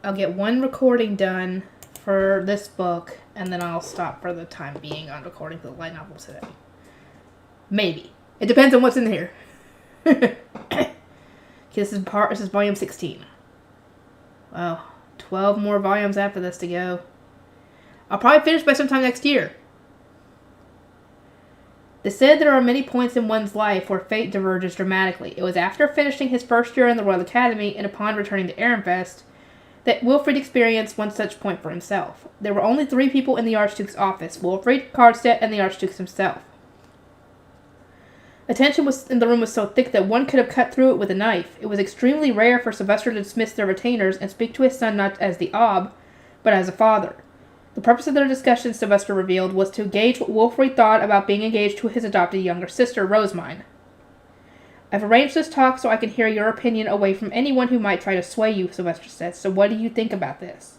I'll get one recording done for this book, and then I'll stop for the time being on recording for the light novel today. Maybe. It depends on what's in here. This is volume 16. Wow. 12 more volumes after this to go. I'll probably finish by sometime next year. They said there are many points in one's life where fate diverges dramatically. It was after finishing his first year in the Royal Academy and upon returning to Ehrenfest that Wilfrid experienced one such point for himself. There were only 3 people in the Archduke's office: Wilfrid, Karlstedt, and the Archduke himself. The tension in the room was so thick that one could have cut through it with a knife. It was extremely rare for Sylvester to dismiss their retainers and speak to his son not as the Ob, but as a father. The purpose of their discussion, Sylvester revealed, was to gauge what Wilfrid thought about being engaged to his adopted younger sister, Rosamine. I've arranged this talk so I can hear your opinion away from anyone who might try to sway you, Sylvester said. So what do you think about this?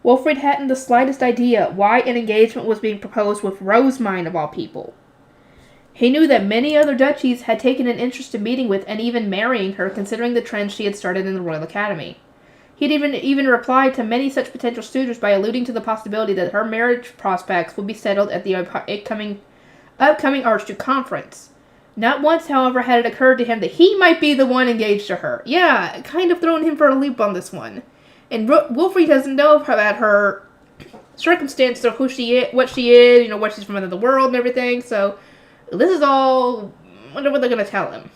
Wilfrid hadn't the slightest idea why an engagement was being proposed with Rosamine of all people. He knew that many other duchies had taken an interest in meeting with and even marrying her, considering the trend she had started in the Royal Academy. He'd even replied to many such potential suitors by alluding to the possibility that her marriage prospects would be settled at the upcoming Archduke Conference. Not once, however, had it occurred to him that he might be the one engaged to her. Yeah, kind of throwing him for a loop on this one. And Wilfrid doesn't know about her circumstances or who she is, what she is, what she's from another world and everything. So this is all, I wonder what they're going to tell him.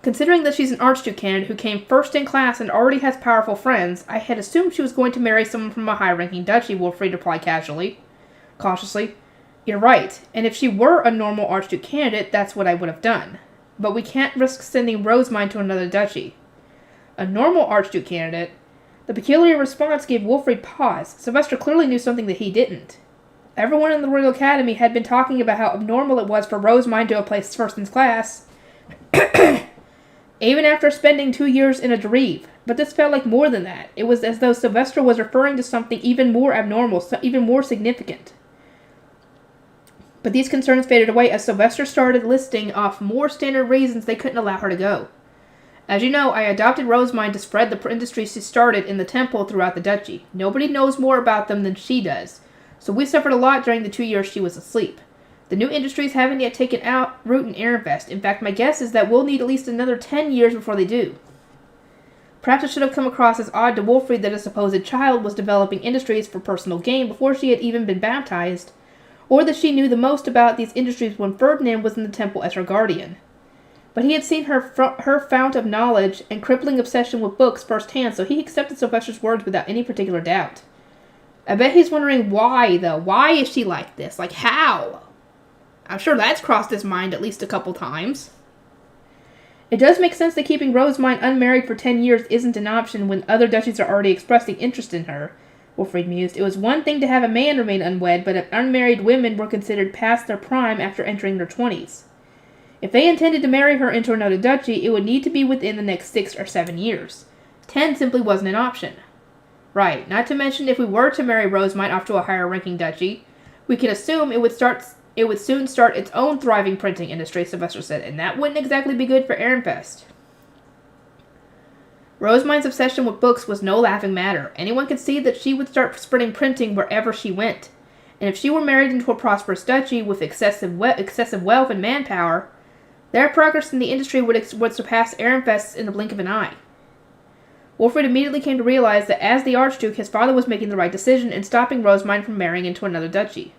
Considering that she's an Archduke candidate who came first in class and already has powerful friends, I had assumed she was going to marry someone from a high-ranking duchy, Wilfrid replied cautiously. You're right, and if she were a normal Archduke candidate, that's what I would have done. But we can't risk sending Rosamine to another duchy. A normal Archduke candidate? The peculiar response gave Wilfrid pause. Sylvester clearly knew something that he didn't. Everyone in the Royal Academy had been talking about how abnormal it was for Rosamine to have placed first in class, even after spending 2 years in a Dreve. But this felt like more than that. It was as though Sylvester was referring to something even more abnormal, even more significant. But these concerns faded away as Sylvester started listing off more standard reasons they couldn't allow her to go. As you know, I adopted Rosamine to spread the industries she started in the temple throughout the duchy. Nobody knows more about them than she does, so we suffered a lot during the 2 years she was asleep. The new industries haven't yet taken root in Ehrenfest. In fact, my guess is that we'll need at least another 10 years before they do. Perhaps it should have come across as odd to Wilfrid that a supposed child was developing industries for personal gain before she had even been baptized, or that she knew the most about these industries when Ferdinand was in the temple as her guardian. But he had seen her fount of knowledge and crippling obsession with books firsthand, so he accepted Sylvester's words without any particular doubt. I bet he's wondering why, though. Why is she like this? Like, how? I'm sure that's crossed his mind at least a couple times. It does make sense that keeping Rosamine unmarried for 10 years isn't an option when other duchies are already expressing interest in her, Wilfrid mused. It was one thing to have a man remain unwed, but unmarried women were considered past their prime after entering their 20s. If they intended to marry her into another duchy, it would need to be within the next 6 or 7 years. 10 simply wasn't an option. Right, not to mention if we were to marry Rosamine off to a higher-ranking duchy, we can assume it would soon start its own thriving printing industry, Sylvester said, and that wouldn't exactly be good for Ehrenfest. Rosamine's obsession with books was no laughing matter. Anyone could see that she would start spreading printing wherever she went. And if she were married into a prosperous duchy with excessive wealth and manpower, their progress in the industry would surpass Ehrenfest's in the blink of an eye. Wilfrid immediately came to realize that as the Archduke, his father was making the right decision in stopping Rosamine from marrying into another duchy.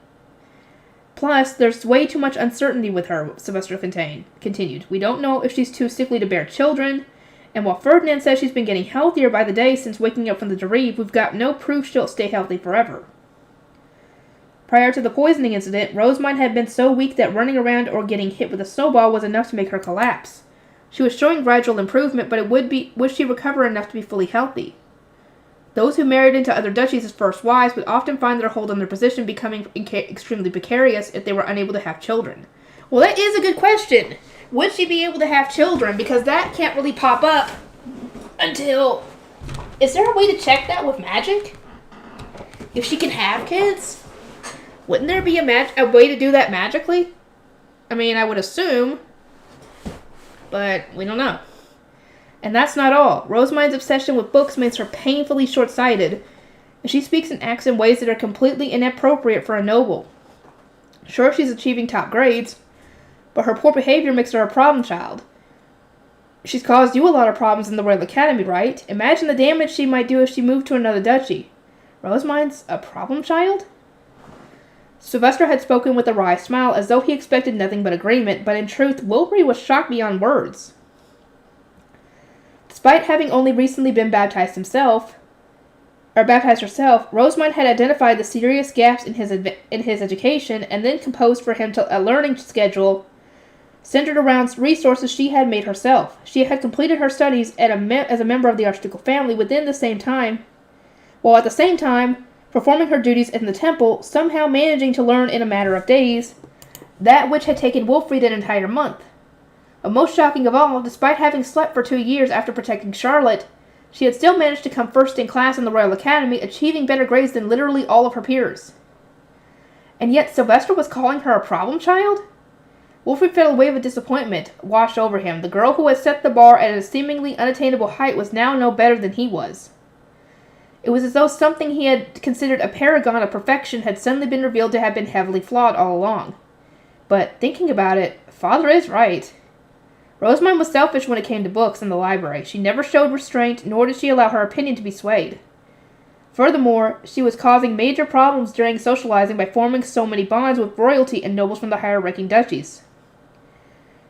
Plus, there's way too much uncertainty with her, Sylvester continued. We don't know if she's too sickly to bear children, and while Ferdinand says she's been getting healthier by the day since waking up from the Dreve, we've got no proof she'll stay healthy forever. Prior to the poisoning incident, Rosamine had been so weak that running around or getting hit with a snowball was enough to make her collapse. She was showing gradual improvement, but would she recover enough to be fully healthy? Those who married into other duchies as first wives would often find their hold on their position becoming extremely precarious if they were unable to have children. Well, that is a good question. Would she be able to have children? Because that can't really pop up until... Is there a way to check that with magic? If she can have kids? Wouldn't there be a way to do that magically? I mean, I would assume, but we don't know. And that's not all. Rosemine's obsession with books makes her painfully short-sighted, and she speaks and acts in ways that are completely inappropriate for a noble. Sure, she's achieving top grades, but her poor behavior makes her a problem child. She's caused you a lot of problems in the Royal Academy, right? Imagine the damage she might do if she moved to another duchy. Rosemine's a problem child? Sylvester had spoken with a wry smile, as though he expected nothing but agreement, but in truth, Wilfrid was shocked beyond words. Despite having only recently been baptized herself, Rosamund had identified the serious gaps in his education and then composed for him a learning schedule centered around resources she had made herself. She had completed her studies as a member of the archducal family while at the same time performing her duties in the temple, somehow managing to learn in a matter of days that which had taken Wilfrid an entire month. But most shocking of all, despite having slept for 2 years after protecting Charlotte, she had still managed to come first in class in the Royal Academy, achieving better grades than literally all of her peers. And yet Sylvester was calling her a problem child? Wilfrid felt a wave of disappointment wash over him. The girl who had set the bar at a seemingly unattainable height was now no better than he was. It was as though something he had considered a paragon of perfection had suddenly been revealed to have been heavily flawed all along. But thinking about it, Father is right. Rosamund was selfish when it came to books and the library. She never showed restraint, nor did she allow her opinion to be swayed. Furthermore, she was causing major problems during socializing by forming so many bonds with royalty and nobles from the higher-ranking duchies.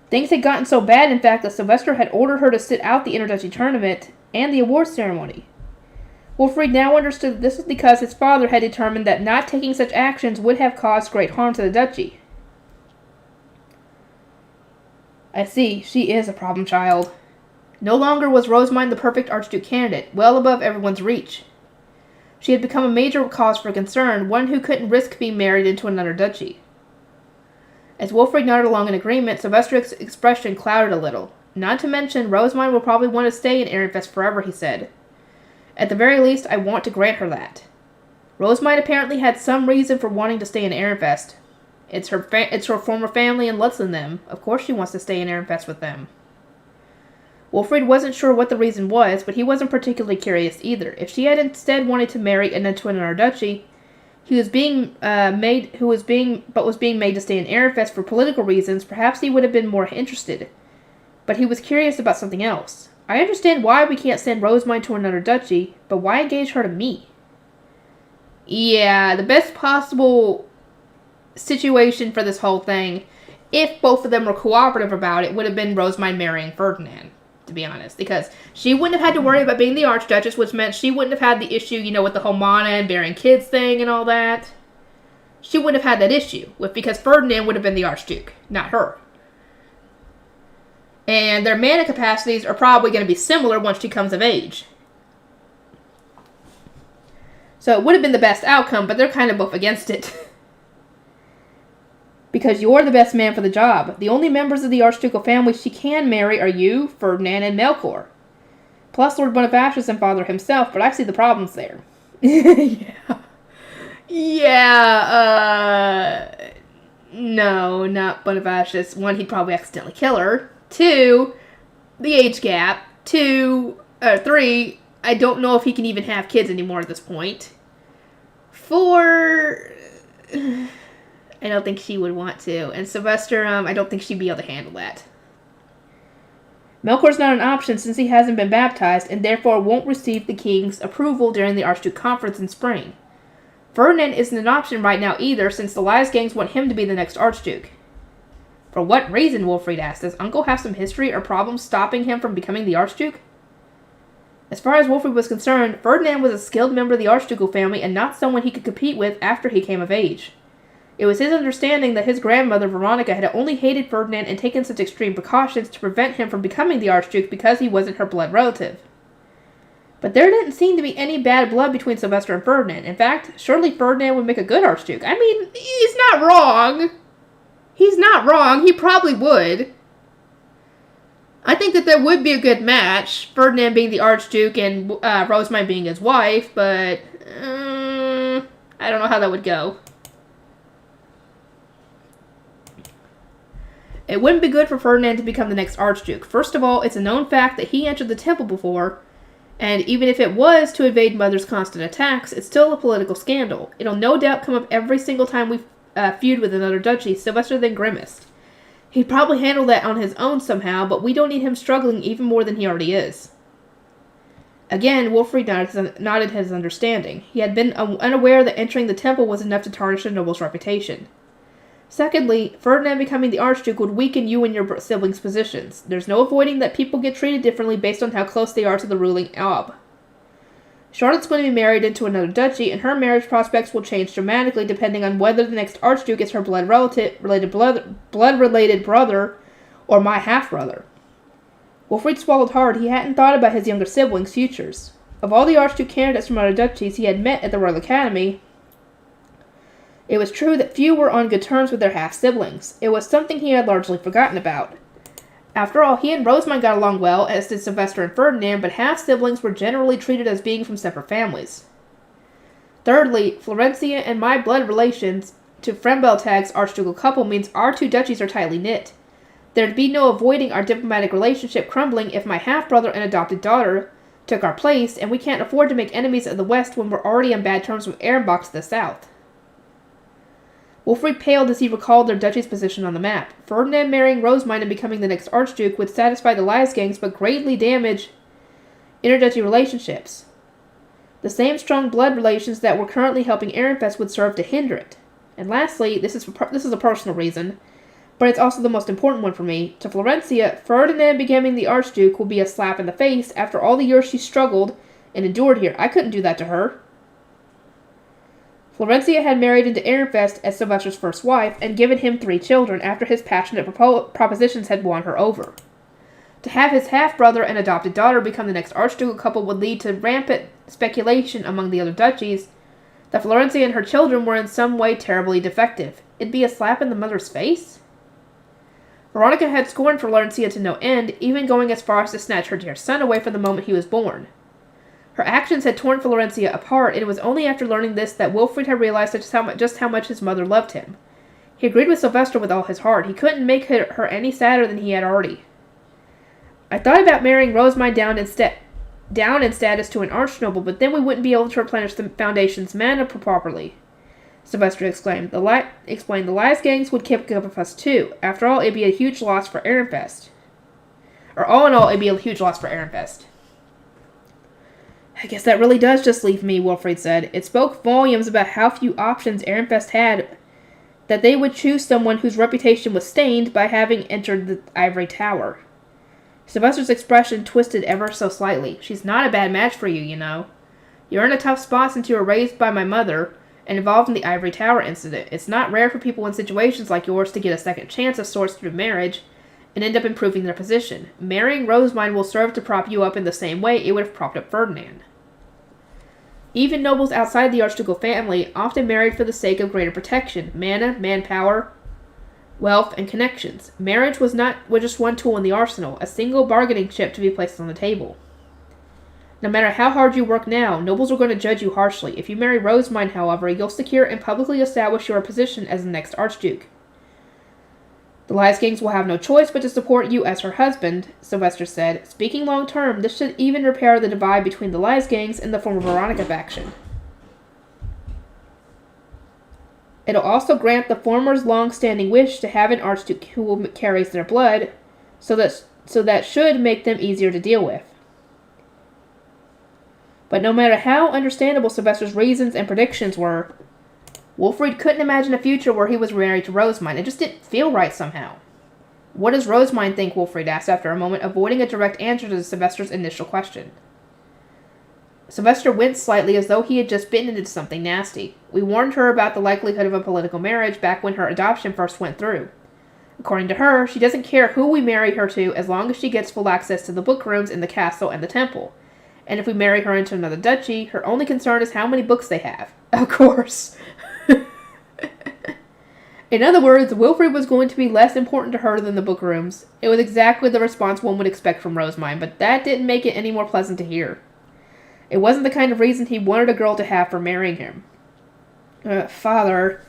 Things had gotten so bad, in fact, that Sylvester had ordered her to sit out the interduchy tournament and the awards ceremony. Wilfrid now understood that this was because his father had determined that not taking such actions would have caused great harm to the duchy. I see, she is a problem child. No longer was Rosamund the perfect archduke candidate, well above everyone's reach. She had become a major cause for concern, one who couldn't risk being married into another duchy. As Wilfrid nodded along in agreement, Sylvester's expression clouded a little. Not to mention, Rosamund will probably want to stay in Ehrenfest forever, he said. At the very least, I want to grant her that. Rosamund apparently had some reason for wanting to stay in Ehrenfest. It's her former family and Lutz and them. Of course she wants to stay in Ehrenfest with them. Wilfrid wasn't sure what the reason was, but he wasn't particularly curious either. If she had instead wanted to marry into another duchy, was being made to stay in Ehrenfest for political reasons, perhaps he would have been more interested. But he was curious about something else. I understand why we can't send Rosamund to another duchy, but why engage her to me? Yeah, the best possible situation for this whole thing, if both of them were cooperative about it, would have been Rosamund marrying Ferdinand, to be honest. Because she wouldn't have had to worry about being the Archduchess, which meant she wouldn't have had the issue, with the whole Mana and bearing kids thing and all that. She wouldn't have had that issue, because Ferdinand would have been the Archduke, not her. And their mana capacities are probably going to be similar once she comes of age. So it would have been the best outcome, but they're kind of both against it. Because you're the best man for the job. The only members of the archducal family she can marry are you, Ferdinand, and Melkor. Plus Lord Bonifacius and Father himself, but I see the problems there. No, not Bonifacius. 1, he'd probably accidentally kill her. 2, the age gap. 3, I don't know if he can even have kids anymore at this point. 4, I don't think she would want to. And Sylvester, I don't think she'd be able to handle that. Melkor's not an option since he hasn't been baptized and therefore won't receive the king's approval during the Archduke Conference in spring. Ferdinand isn't an option right now either since the Liesgangs want him to be the next Archduke. For what reason, Wilfrid asked. Does Uncle have some history or problems stopping him from becoming the Archduke? As far as Wilfrid was concerned, Ferdinand was a skilled member of the Archducal family and not someone he could compete with after he came of age. It was his understanding that his grandmother, Veronica, had only hated Ferdinand and taken such extreme precautions to prevent him from becoming the Archduke because he wasn't her blood relative. But there didn't seem to be any bad blood between Sylvester and Ferdinand. In fact, surely Ferdinand would make a good Archduke. I mean, he's not wrong. He's not wrong. He probably would. I think that there would be a good match, Ferdinand being the Archduke and Rosamund being his wife, but I don't know how that would go. It wouldn't be good for Ferdinand to become the next Archduke. First of all, it's a known fact that he entered the temple before, and even if it was to evade Mother's constant attacks, it's still a political scandal. It'll no doubt come up every single time we feud with another duchy, Sylvester then grimaced. He'd probably handle that on his own somehow, but we don't need him struggling even more than he already is. Again, Wilfrid nodded his understanding. He had been unaware that entering the temple was enough to tarnish a noble's reputation. Secondly, Ferdinand becoming the Archduke would weaken you and your siblings' positions. There's no avoiding that people get treated differently based on how close they are to the ruling Ob. Charlotte's going to be married into another duchy, and her marriage prospects will change dramatically depending on whether the next Archduke is her blood-related brother or my half-brother. Wilfrid swallowed hard. He hadn't thought about his younger siblings' futures. Of all the Archduke candidates from other duchies he had met at the Royal Academy, it was true that few were on good terms with their half-siblings. It was something he had largely forgotten about. After all, he and Rosamund got along well, as did Sylvester and Ferdinand, but half-siblings were generally treated as being from separate families. Thirdly, Florencia and my blood relations to Frembeltag's archducal couple means our two duchies are tightly knit. There'd be no avoiding our diplomatic relationship crumbling if my half-brother and adopted daughter took our place, and we can't afford to make enemies of the West when we're already on bad terms with Ehrenbach to the south. Wilfrid paled as he recalled their duchy's position on the map. Ferdinand marrying Rosamund and becoming the next Archduke would satisfy the Liesgangs but greatly damage interduchy relationships. The same strong blood relations that were currently helping Ehrenfest would serve to hinder it. And lastly, this is a personal reason, but it's also the most important one for me. To Florencia, Ferdinand becoming the Archduke will be a slap in the face after all the years she struggled and endured here. I couldn't do that to her. Florencia had married into Ehrenfest as Sylvester's first wife and given him 3 children after his passionate propositions had won her over. To have his half-brother and adopted daughter become the next archducal couple would lead to rampant speculation among the other duchies that Florencia and her children were in some way terribly defective. It'd be a slap in the mother's face? Veronica had scorned Florencia to no end, even going as far as to snatch her dear son away from the moment he was born. Her actions had torn Florencia apart, and it was only after learning this that Wilfrid had realized just how much his mother loved him. He agreed with Sylvester with all his heart. He couldn't make her any sadder than he had already. I thought about marrying Rosamund down in status to an archnoble, but then we wouldn't be able to replenish the Foundation's mana properly. Sylvester exclaimed. The Liesgangs would kick up a fuss too. After all, it'd be a huge loss for Ehrenfest. Or all in all, it'd be a huge loss for Ehrenfest. I guess that really does just leave me, Wilfrid said. It spoke volumes about how few options Ehrenfest had, that they would choose someone whose reputation was stained by having entered the ivory tower. Sylvester's expression twisted ever so slightly. She's not a bad match for you, you know. You're in a tough spot since you were raised by my mother and involved in the ivory tower incident. It's not rare for people in situations like yours to get a second chance of sorts through marriage and end up improving their position. Marrying Rosamund will serve to prop you up in the same way it would have propped up Ferdinand. Even nobles outside the archducal family often married for the sake of greater protection, mana, manpower, wealth, and connections. Marriage was just one tool in the arsenal, a single bargaining chip to be placed on the table. No matter how hard you work now, nobles are going to judge you harshly. If you marry Rosamund, however, you'll secure and publicly establish your position as the next archduke. The Liesgangs will have no choice but to support you as her husband, Sylvester said. Speaking long term, this should even repair the divide between the Liesgangs and the former Veronica faction. It'll also grant the former's long-standing wish to have an archduke who carries their blood, so that should make them easier to deal with. But no matter how understandable Sylvester's reasons and predictions were, Wilfrid couldn't imagine a future where he was married to Rosamund. It just didn't feel right somehow. What does Rosamund think? Wilfrid asked after a moment, avoiding a direct answer to Sylvester's initial question. Sylvester winced slightly as though he had just bitten into something nasty. We warned her about the likelihood of a political marriage back when her adoption first went through. According to her, she doesn't care who we marry her to as long as she gets full access to the book rooms in the castle and the temple. And if we marry her into another duchy, her only concern is how many books they have. Of course. In other words, Wilfrid was going to be less important to her than the book rooms. It was exactly the response one would expect from Rosamund, but that didn't make it any more pleasant to hear. It wasn't the kind of reason he wanted a girl to have for marrying him. Father,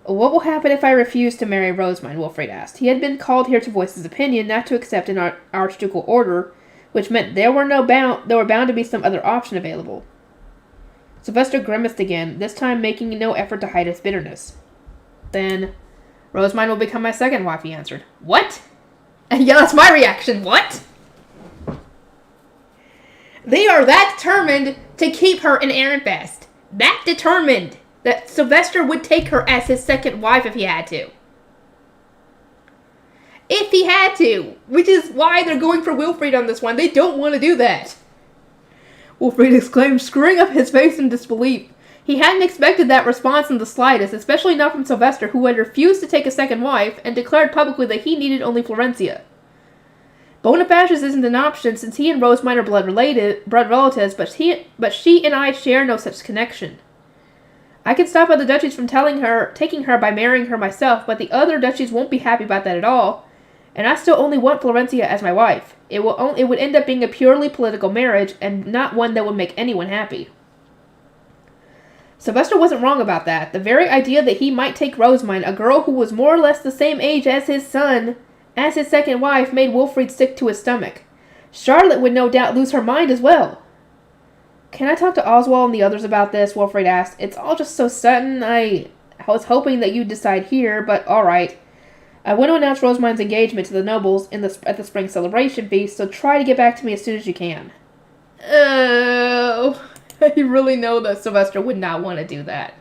What will happen if I refuse to marry Rosamund? Wilfrid asked. He had been called here to voice his opinion, not to accept an archducal order, which meant there were bound to be some other option available. Sylvester grimaced again, this time making no effort to hide his bitterness. Then, Rosamund will become my second wife, he answered. What? Yeah, that's my reaction. What? They are that determined to keep her in Ehrenfest. That determined that Sylvester would take her as his second wife if he had to. If he had to. Which is why they're going for Wilfrid on this one. They don't want to do that. Wilfrid exclaimed, screwing up his face in disbelief. He hadn't expected that response in the slightest, especially not from Sylvester, who had refused to take a second wife and declared publicly that he needed only Florencia. Bonifacius isn't an option since he and Rosamund are blood relatives, but she and I share no such connection. I can stop other duchies from taking her by marrying her myself, but the other duchies won't be happy about that at all, and I still only want Florencia as my wife. It would end up being a purely political marriage, and not one that would make anyone happy. Sylvester wasn't wrong about that. The very idea that he might take Rosamund, a girl who was more or less the same age as his son, as his second wife, made Wilfrid sick to his stomach. Charlotte would no doubt lose her mind as well. Can I talk to Oswald and the others about this? Wilfrid asked. It's all just so sudden. I was hoping that you'd decide here, but all right. I want to announce Rosamund's engagement to the nobles at the spring celebration feast, so try to get back to me as soon as you can. Oh, I really know that Sylvester would not want to do that.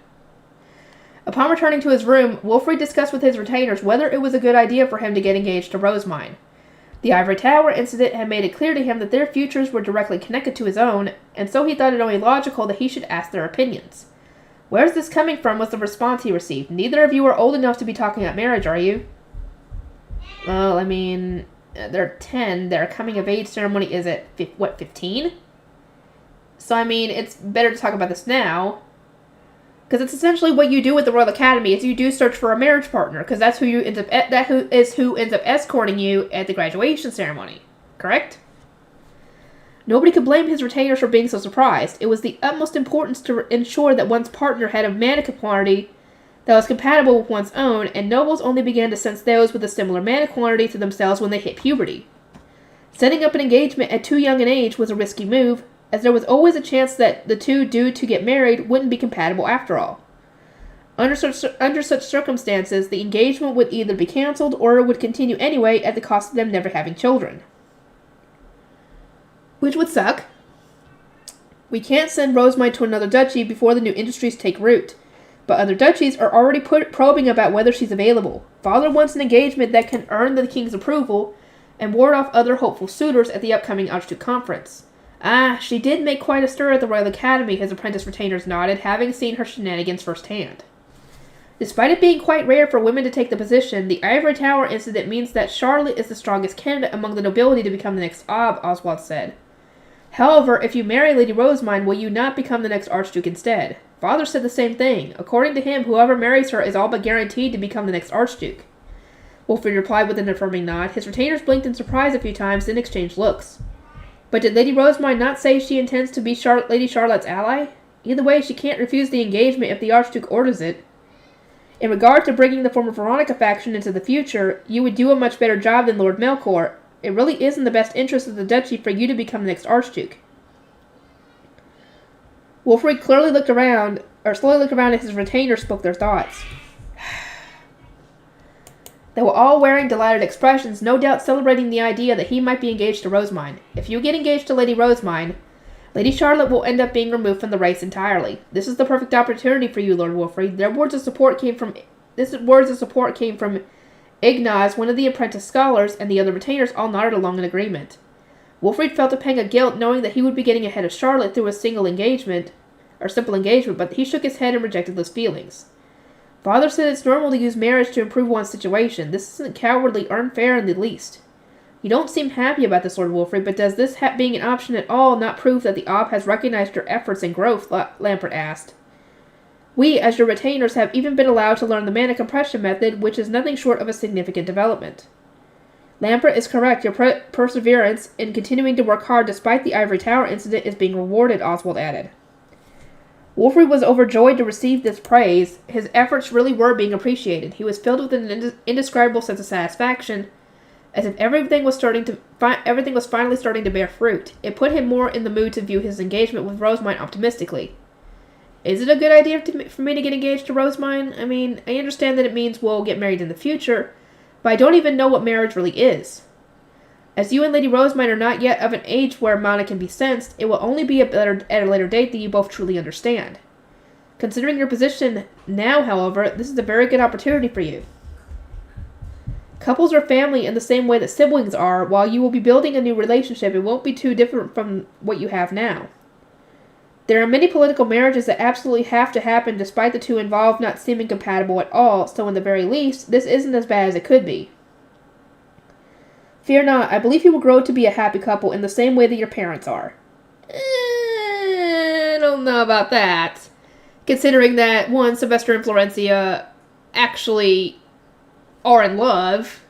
Upon returning to his room, Wilfrid discussed with his retainers whether it was a good idea for him to get engaged to Rosamund. The Ivory Tower incident had made it clear to him that their futures were directly connected to his own, and so he thought it only logical that he should ask their opinions. Where's this coming from was the response he received. Neither of you are old enough to be talking about marriage, are you? Well, I mean, they're 10. Their coming-of-age ceremony is at, 15? So, I mean, it's better to talk about this now. Because it's essentially what you do with the Royal Academy, is you do search for a marriage partner. Because that's who ends up escorting you at the graduation ceremony. Correct? Nobody could blame his retainers for being so surprised. It was the utmost importance to ensure that one's partner had a manic quantity that was compatible with one's own, and nobles only began to sense those with a similar manic quantity to themselves when they hit puberty. Setting up an engagement at too young an age was a risky move, as there was always a chance that the two due to get married wouldn't be compatible after all. Under such circumstances, the engagement would either be cancelled or it would continue anyway at the cost of them never having children. Which would suck. We can't send Rosamund to another duchy before the new industries take root, but other duchies are already probing about whether she's available. Father wants an engagement that can earn the king's approval and ward off other hopeful suitors at the upcoming Archduke Conference. Ah, she did make quite a stir at the Royal Academy, his apprentice retainers nodded, having seen her shenanigans firsthand. Despite it being quite rare for women to take the position, the Ivory Tower incident means that Charlotte is the strongest candidate among the nobility to become the next Ob, Oswald said. However, if you marry Lady Rosamund, will you not become the next Archduke instead? Father said the same thing. According to him, whoever marries her is all but guaranteed to become the next Archduke. Wilfrid replied with an affirming nod. His retainers blinked in surprise a few times, then exchanged looks. But did Lady Rosamund not say she intends to be Lady Charlotte's ally? Either way, she can't refuse the engagement if the Archduke orders it. In regard to bringing the former Veronica faction into the future, you would do a much better job than Lord Melkor. It really is in the best interest of the duchy for you to become the next Archduke. Wilfrid slowly looked around as his retainers spoke their thoughts. They were all wearing delighted expressions, no doubt celebrating the idea that he might be engaged to Rosamund. If you get engaged to Lady Rosamund, Lady Charlotte will end up being removed from the race entirely. This is the perfect opportunity for you, Lord Wilfrid. These words of support came from Ignaz, one of the apprentice scholars, and the other retainers all nodded along in agreement. Wilfrid felt a pang of guilt knowing that he would be getting ahead of Charlotte through a simple engagement, but he shook his head and rejected those feelings. Father said it's normal to use marriage to improve one's situation. This isn't cowardly or unfair in the least. You don't seem happy about this, Lord Wilfrid, but does this being an option at all not prove that the Ob has recognized your efforts and growth? Lampert asked. We, as your retainers, have even been allowed to learn the mana compression method, which is nothing short of a significant development. Lampert is correct. Your perseverance in continuing to work hard despite the Ivory Tower incident is being rewarded, Oswald added. Wolfrid was overjoyed to receive this praise. His efforts really were being appreciated. He was filled with an indescribable sense of satisfaction, as if everything was finally starting to bear fruit. It put him more in the mood to view his engagement with Rosemine optimistically. Is it a good idea for me to get engaged to Rosemine? I mean, I understand that it means we'll get married in the future, but I don't even know what marriage really is. As you and Lady Rosemine are not yet of an age where mana can be sensed, it will only be at a later date that you both truly understand. Considering your position now, however, this is a very good opportunity for you. Couples are family in the same way that siblings are. While you will be building a new relationship, it won't be too different from what you have now. There are many political marriages that absolutely have to happen despite the two involved not seeming compatible at all, so in the very least, this isn't as bad as it could be. Fear not, I believe you will grow to be a happy couple in the same way that your parents are. I don't know about that. Considering that, one, Sylvester and Florencia actually are in love,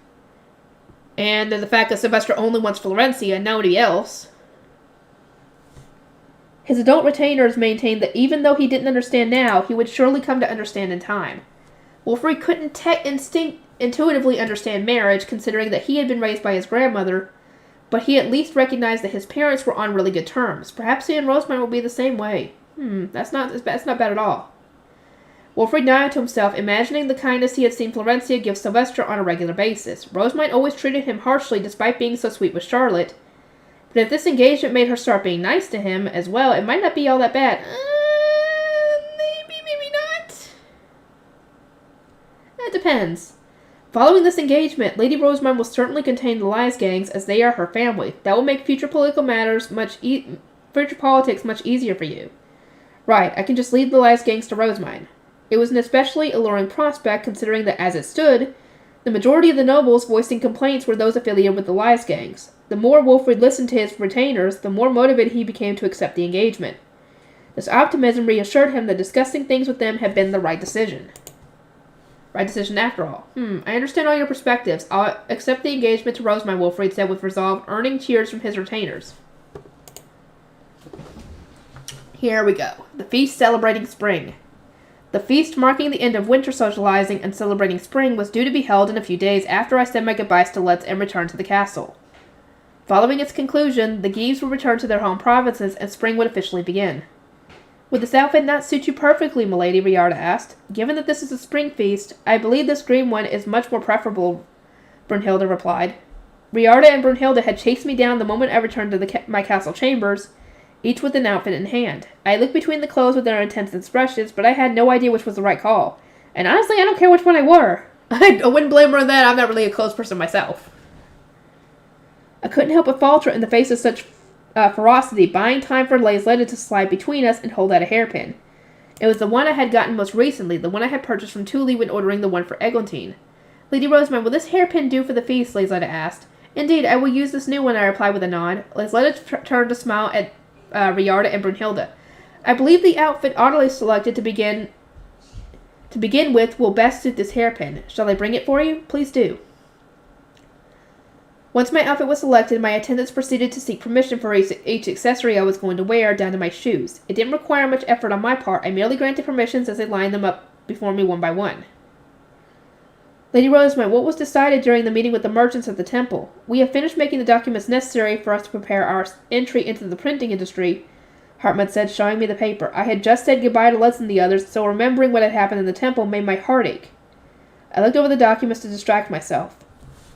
and the fact that Sylvester only wants Florencia and nobody else. His adult retainers maintained that even though he didn't understand now, he would surely come to understand in time. Wolfrid couldn't intuitively understand marriage, considering that he had been raised by his grandmother, but he at least recognized that his parents were on really good terms. Perhaps he and Rosemine will be the same way. That's not bad at all. Wolfrid nodded to himself, imagining the kindness he had seen Florencia give Sylvester on a regular basis. Rosemine always treated him harshly despite being so sweet with Charlotte, but if this engagement made her start being nice to him as well, it might not be all that bad. Maybe not. It depends. Following this engagement, Lady Rosemine will certainly contain the Lies gangs, as they are her family. That will make future politics much easier for you. Right, I can just leave the Lies gangs to Rosemine. It was an especially alluring prospect, considering that as it stood, the majority of the nobles voicing complaints were those affiliated with the Lies gangs. The more Wolfrid listened to his retainers, the more motivated he became to accept the engagement. This optimism reassured him that discussing things with them had been the right decision. Right decision after all. I understand all your perspectives. I'll accept the engagement to Rosemine, Wolfrid said with resolve, earning cheers from his retainers. Here we go. The feast celebrating spring. The feast marking the end of winter socializing and celebrating spring was due to be held in a few days after I said my goodbyes to Letts and returned to the castle. Following its conclusion, the Geeves would return to their home provinces and spring would officially begin. Would this outfit not suit you perfectly, milady? Riarda asked. Given that this is a spring feast, I believe this green one is much more preferable, Brunhilde replied. Riarda and Brunhilde had chased me down the moment I returned to my castle chambers, each with an outfit in hand. I looked between the clothes with their intense expressions, but I had no idea which was the right call. And honestly, I don't care which one I wore. I wouldn't blame her on that. I'm not really a clothes person myself. I couldn't help but falter in the face of such ferocity, buying time for Laisletta to slide between us and hold out a hairpin. It was the one I had gotten most recently, the one I had purchased from Thule when ordering the one for Eglantine. Lady Rosemine, will this hairpin do for the feast? Laisletta asked. Indeed, I will use this new one, I replied with a nod. Laisletta turned to smile at Riarda and Brunhilde. I believe the outfit oddly selected to begin with will best suit this hairpin. Shall I bring it for you? Please do. Once my outfit was selected, my attendants proceeded to seek permission for each accessory I was going to wear, down to my shoes. It didn't require much effort on my part. I merely granted permissions as they lined them up before me one by one. Lady Rosemine, what was decided during the meeting with the merchants at the temple? We have finished making the documents necessary for us to prepare our entry into the printing industry, Hartmut said, showing me the paper. I had just said goodbye to Letts and the others, so remembering what had happened in the temple made my heart ache. I looked over the documents to distract myself.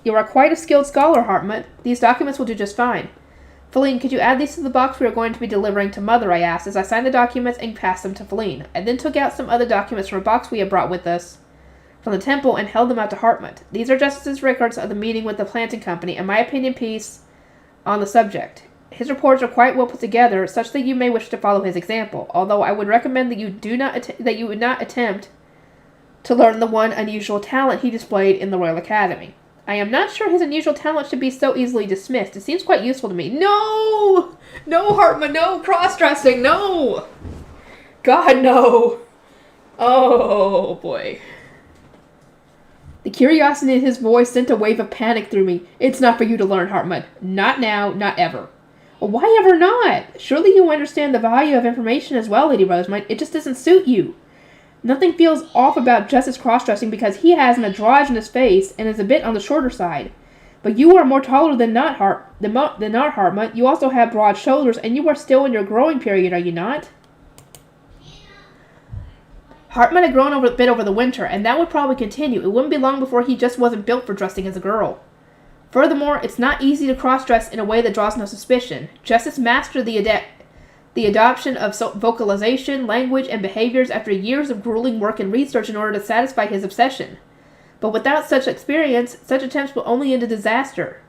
You are quite a skilled scholar, Hartmut. These documents will do just fine. Feline, could you add these to the box we are going to be delivering to Mother, I asked, as I signed the documents and passed them to Feline. I then took out some other documents from a box we had brought with us from the temple and held them out to Hartmut. These are Justice's records of the meeting with the planting company and my opinion piece on the subject. His reports are quite well put together, such that you may wish to follow his example, although I would recommend that you would not attempt to learn the one unusual talent he displayed in the Royal Academy. I am not sure his unusual talent should be so easily dismissed. It seems quite useful to me. No! No, Hartmut, no cross-dressing, no! God, no! Oh, boy. The curiosity in his voice sent a wave of panic through me. It's not for you to learn, Hartmut. Not now, not ever. Well, why ever not? Surely you understand the value of information as well, Lady Rosemont. It just doesn't suit you. Nothing feels off about Justice cross-dressing because he has an androgynous face and is a bit on the shorter side. But you are more taller than not Hartmut. You also have broad shoulders, and you are still in your growing period, are you not? Hartmut had grown a bit over the winter, and that would probably continue. It wouldn't be long before he just wasn't built for dressing as a girl. Furthermore, it's not easy to cross-dress in a way that draws no suspicion. Justice mastered the adoption of vocalization, language, and behaviors after years of grueling work and research in order to satisfy his obsession. But without such experience, such attempts will only end in disaster.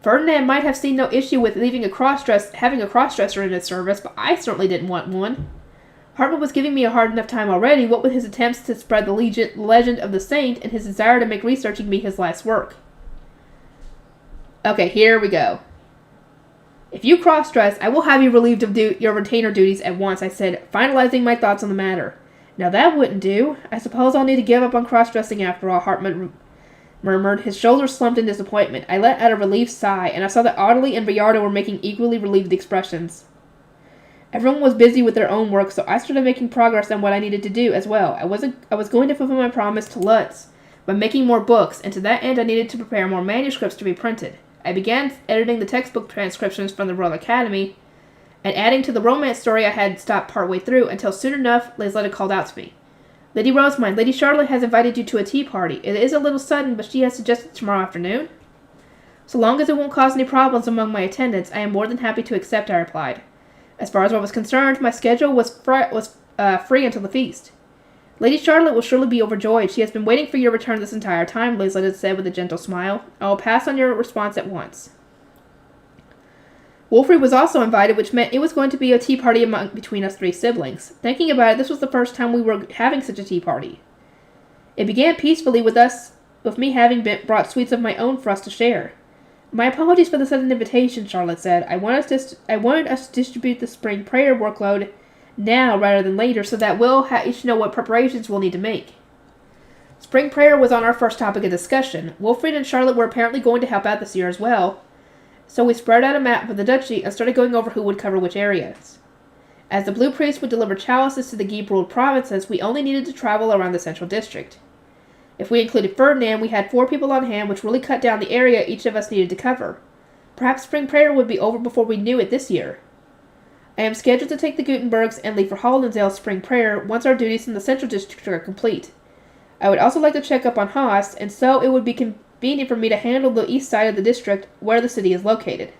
Ferdinand might have seen no issue with having a cross-dresser in his service, but I certainly didn't want one. Hartmut was giving me a hard enough time already, what with his attempts to spread the legend of the saint and his desire to make researching be his life's work. Okay, here we go. If you cross-dress, I will have you relieved of your retainer duties at once, I said, finalizing my thoughts on the matter. Now that wouldn't do. I suppose I'll need to give up on cross-dressing after all, Hartmut murmured. His shoulders slumped in disappointment. I let out a relieved sigh, and I saw that Audley and Villardo were making equally relieved expressions. Everyone was busy with their own work, so I started making progress on what I needed to do as well. I was going to fulfill my promise to Lutz by making more books, and to that end I needed to prepare more manuscripts to be printed. I began editing the textbook transcriptions from the Royal Academy, and adding to the romance story I had stopped partway through, until soon enough Lisletta called out to me. Lady Rosemont, Lady Charlotte has invited you to a tea party. It is a little sudden, but she has suggested tomorrow afternoon. So long as it won't cause any problems among my attendants, I am more than happy to accept, I replied. As far as I was concerned, my schedule was free until the feast. Lady Charlotte will surely be overjoyed. She has been waiting for your return this entire time, Lisletta said with a gentle smile. I will pass on your response at once. Wolfrid was also invited, which meant it was going to be a tea party between us three siblings. Thinking about it, this was the first time we were having such a tea party. It began peacefully with me having brought sweets of my own for us to share. My apologies for the sudden invitation, Charlotte said. I wanted us to distribute the spring prayer workload now rather than later, so that we'll each know what preparations we'll need to make. Spring prayer was on our first topic of discussion. Wolfrid and Charlotte were apparently going to help out this year as well, so we spread out a map of the duchy and started going over who would cover which areas. As the Blue Priest would deliver chalices to the Geeb-ruled provinces, we only needed to travel around the central district. If we included Ferdinand, we had 4 people on hand, which really cut down the area each of us needed to cover. Perhaps spring prayer would be over before we knew it this year. I am scheduled to take the Gutenbergs and leave for Hollensdale's spring prayer once our duties in the central district are complete. I would also like to check up on Haas, and so it would be convenient for me to handle the east side of the district where the city is located.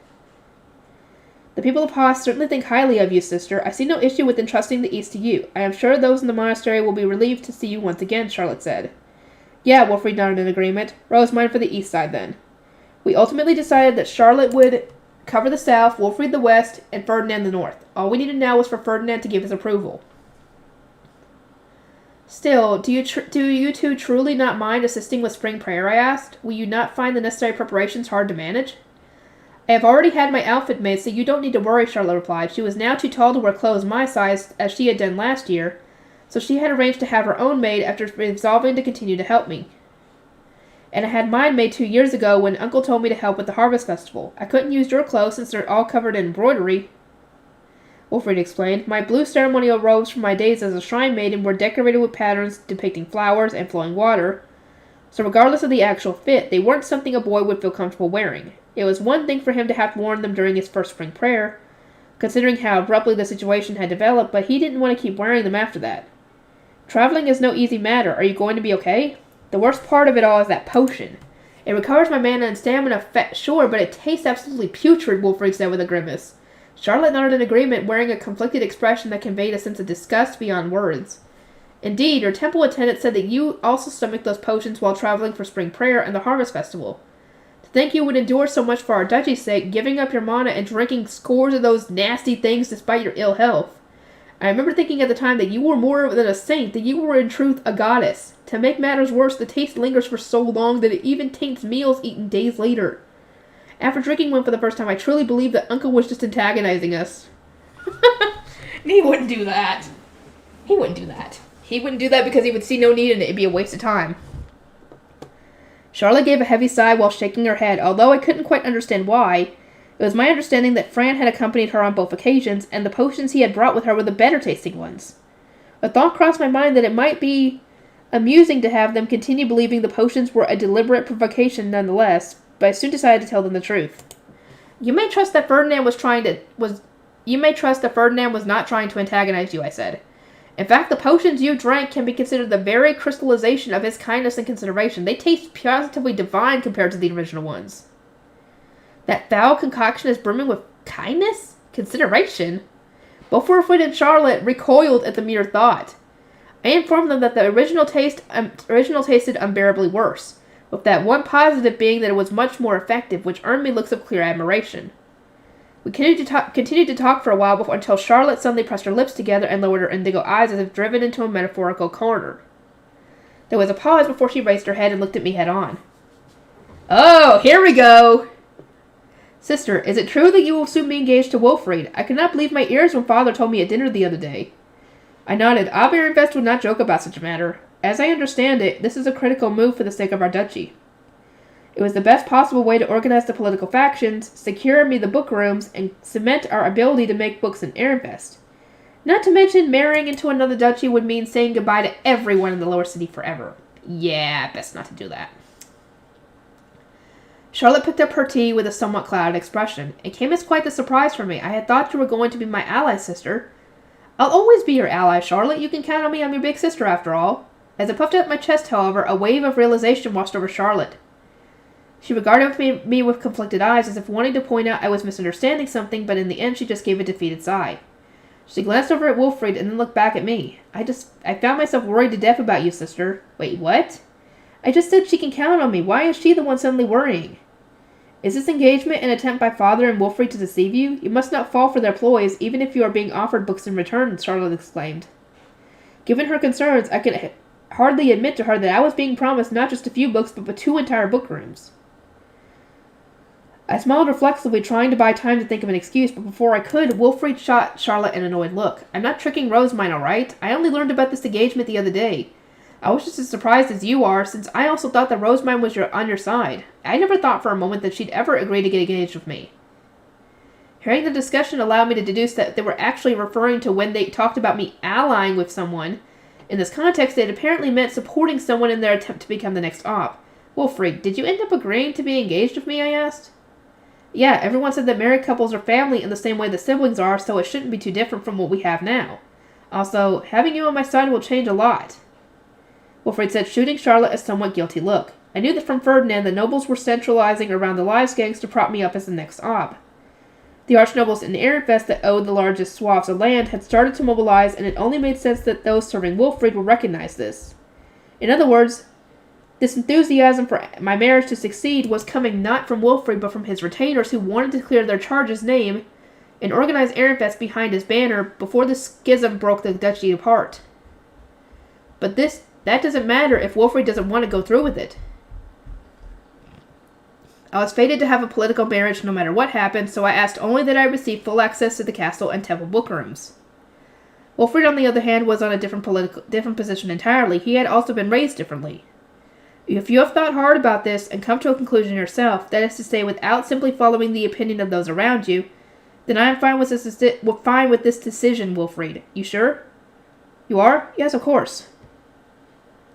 The people of Haas certainly think highly of you, sister. I see no issue with entrusting the east to you. I am sure those in the monastery will be relieved to see you once again, Charlotte said. Yeah, Wolfrid nodded in agreement. Rosemont for the east side, then. We ultimately decided that Charlotte would cover the south, Wolfrid the west, and Ferdinand the north. All we needed now was for Ferdinand to give his approval. Still, do you two truly not mind assisting with spring prayer, I asked? Will you not find the necessary preparations hard to manage? I have already had my outfit made, so you don't need to worry, Charlotte replied. She was now too tall to wear clothes my size, as she had done last year, so she had arranged to have her own made after resolving to continue to help me. And I had mine made 2 years ago when Uncle told me to help with the Harvest Festival. I couldn't use your clothes since they're all covered in embroidery, Wolfrid explained. My blue ceremonial robes from my days as a shrine maiden were decorated with patterns depicting flowers and flowing water, so regardless of the actual fit, they weren't something a boy would feel comfortable wearing. It was one thing for him to have worn them during his first spring prayer, considering how abruptly the situation had developed, but he didn't want to keep wearing them after that. Traveling is no easy matter. Are you going to be okay? The worst part of it all is that potion. It recovers my mana and stamina, sure, but it tastes absolutely putrid, Wolfrid said with a grimace. Charlotte nodded in agreement, wearing a conflicted expression that conveyed a sense of disgust beyond words. Indeed, your temple attendant said that you also stomached those potions while traveling for spring prayer and the Harvest Festival. To think you would endure so much for our duchy's sake, giving up your mana and drinking scores of those nasty things despite your ill health. I remember thinking at the time that you were more than a saint, that you were in truth a goddess. To make matters worse, the taste lingers for so long that it even taints meals eaten days later. After drinking one for the first time, I truly believed that Uncle was just antagonizing us. He wouldn't do that. He wouldn't do that. He wouldn't do that because he would see no need in it. It'd be a waste of time. Charlotte gave a heavy sigh while shaking her head. Although I couldn't quite understand why, It was my understanding that Fran had accompanied her on both occasions, and the potions he had brought with her were the better-tasting ones. A thought crossed my mind that it might be amusing to have them continue believing the potions were a deliberate provocation nonetheless, but I soon decided to tell them the truth. You may trust that Ferdinand was not trying to antagonize you, I said. In fact, the potions you drank can be considered the very crystallization of his kindness and consideration. They taste positively divine compared to the original ones. That foul concoction is brimming with kindness? Consideration? Both Wilfred and Charlotte recoiled at the mere thought. I informed them that the original tasted unbearably worse, with that one positive being that it was much more effective, which earned me looks of clear admiration. We continued to talk for a while until Charlotte suddenly pressed her lips together and lowered her indigo eyes as if driven into a metaphorical corner. There was a pause before she raised her head and looked at me head on. Oh, here we go! Sister, is it true that you will soon be engaged to Wilfrid? I could not believe my ears when Father told me at dinner the other day. I nodded. Ironvest would not joke about such a matter. As I understand it, this is a critical move for the sake of our duchy. It was the best possible way to organize the political factions, secure me the book rooms, and cement our ability to make books in Ironvest. Not to mention, marrying into another duchy would mean saying goodbye to everyone in the lower city forever. Yeah, best not to do that. Charlotte picked up her tea with a somewhat clouded expression. It came as quite a surprise for me. I had thought you were going to be my ally, sister. I'll always be your ally, Charlotte. You can count on me. I'm your big sister, after all. As I puffed up my chest, however, a wave of realization washed over Charlotte. She regarded me with conflicted eyes, as if wanting to point out I was misunderstanding something, but in the end she just gave a defeated sigh. She glanced over at Wilfrid and then looked back at me. I found myself worried to death about you, sister. Wait, what? I just said she can count on me. Why is she the one suddenly worrying? Is this engagement an attempt by Father and Wilfrid to deceive you? You must not fall for their ploys, even if you are being offered books in return, Charlotte exclaimed. Given her concerns, I could hardly admit to her that I was being promised not just a few books, but 2 entire book rooms. I smiled reflexively, trying to buy time to think of an excuse, but before I could, Wilfrid shot Charlotte an annoyed look. I'm not tricking Rosemine, all right? I only learned about this engagement the other day. I was just as surprised as you are, since I also thought that Rosemine was on your side. I never thought for a moment that she'd ever agree to get engaged with me. Hearing the discussion allowed me to deduce that they were actually referring to when they talked about me allying with someone. In this context, it apparently meant supporting someone in their attempt to become the next op. Wilfrid, did you end up agreeing to be engaged with me, I asked. Yeah, everyone said that married couples are family in the same way that siblings are, so it shouldn't be too different from what we have now. Also, having you on my side will change a lot. Wilfrid said, shooting Charlotte a somewhat guilty look. I knew that from Ferdinand the nobles were centralizing around the lives gangs to prop me up as the next op. The archnobles in Ironvest that owed the largest swaths of land had started to mobilize, and it only made sense that those serving Wilfrid would recognize this. In other words, this enthusiasm for my marriage to succeed was coming not from Wilfrid but from his retainers who wanted to clear their charge's name and organize Ironvest behind his banner before the schism broke the duchy apart. But that doesn't matter if Wilfrid doesn't want to go through with it. I was fated to have a political marriage no matter what happened, so I asked only that I receive full access to the castle and temple book rooms. Wilfrid, on the other hand, was on a different position entirely. He had also been raised differently. If you have thought hard about this and come to a conclusion yourself, that is to say, without simply following the opinion of those around you, then I am fine with this decision, Wilfrid. You sure? You are? Yes, of course.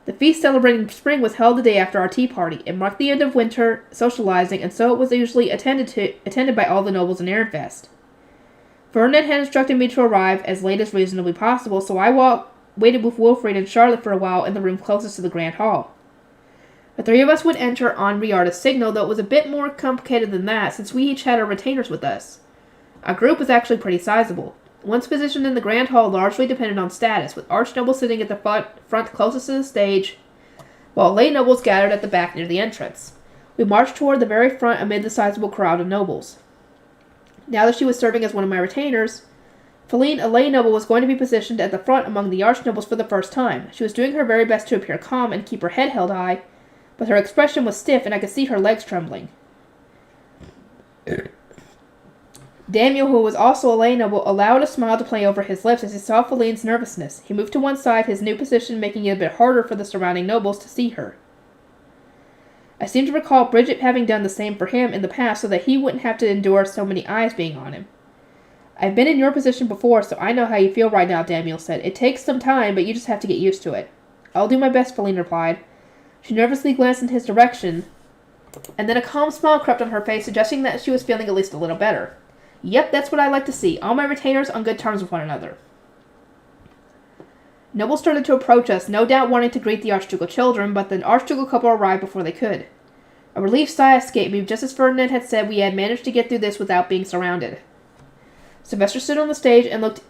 The feast celebrating spring was held the day after our tea party. It marked the end of winter socializing, and so it was usually attended by all the nobles in Ironvest. Ferdinand had instructed me to arrive as late as reasonably possible, so I waited with Wilfrid and Charlotte for a while in the room closest to the grand hall. The 3 of us would enter on Riarda's signal, though it was a bit more complicated than that, since we each had our retainers with us. Our group was actually pretty sizable. One's position in the grand hall largely depended on status, with archnobles sitting at the front closest to the stage, while lay nobles gathered at the back near the entrance. We marched toward the very front amid the sizable crowd of nobles. Now that she was serving as one of my retainers, Feline, a lay noble, was going to be positioned at the front among the archnobles for the first time. She was doing her very best to appear calm and keep her head held high, but her expression was stiff and I could see her legs trembling. Daniel, who was also a lay noble, allowed a smile to play over his lips as he saw Feline's nervousness. He moved to one side, his new position making it a bit harder for the surrounding nobles to see her. I seem to recall Bridget having done the same for him in the past so that he wouldn't have to endure so many eyes being on him. I've been in your position before, so I know how you feel right now, Daniel said. It takes some time, but you just have to get used to it. I'll do my best, Feline replied. She nervously glanced in his direction, and then a calm smile crept on her face, suggesting that she was feeling at least a little better. Yep, that's what I like to see. All my retainers on good terms with one another. Nobles started to approach us, no doubt wanting to greet the Archducal children, but the Archducal couple arrived before they could. A relieved sigh escaped me, just as Ferdinand had said we had managed to get through this without being surrounded. Sylvester stood on the stage and looked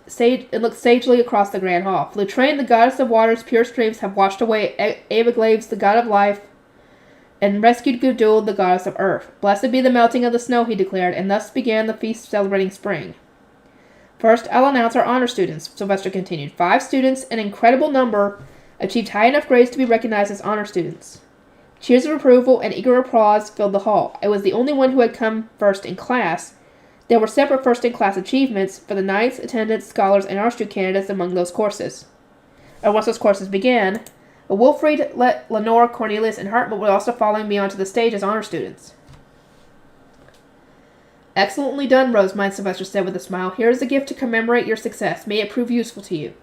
sagely across the grand hall. Lutraine, the goddess of water's pure streams, have washed away Abeglaves, the god of life, and rescued Gudul, the goddess of earth. Blessed be the melting of the snow, he declared, and thus began the feast celebrating spring. First, I'll announce our honor students, Sylvester continued. 5 students, an incredible number, achieved high enough grades to be recognized as honor students. Cheers of approval and eager applause filled the hall. I was the only one who had come first in class. There were separate first-in-class achievements for the knights, attendants, scholars, and Archduke candidates among those courses. And once those courses began, Wilfried, Lenore, Cornelius, and Hartmut were also following me onto the stage as honor students. Excellently done, Rosemine, Sylvester said with a smile. Here is a gift to commemorate your success. May it prove useful to you.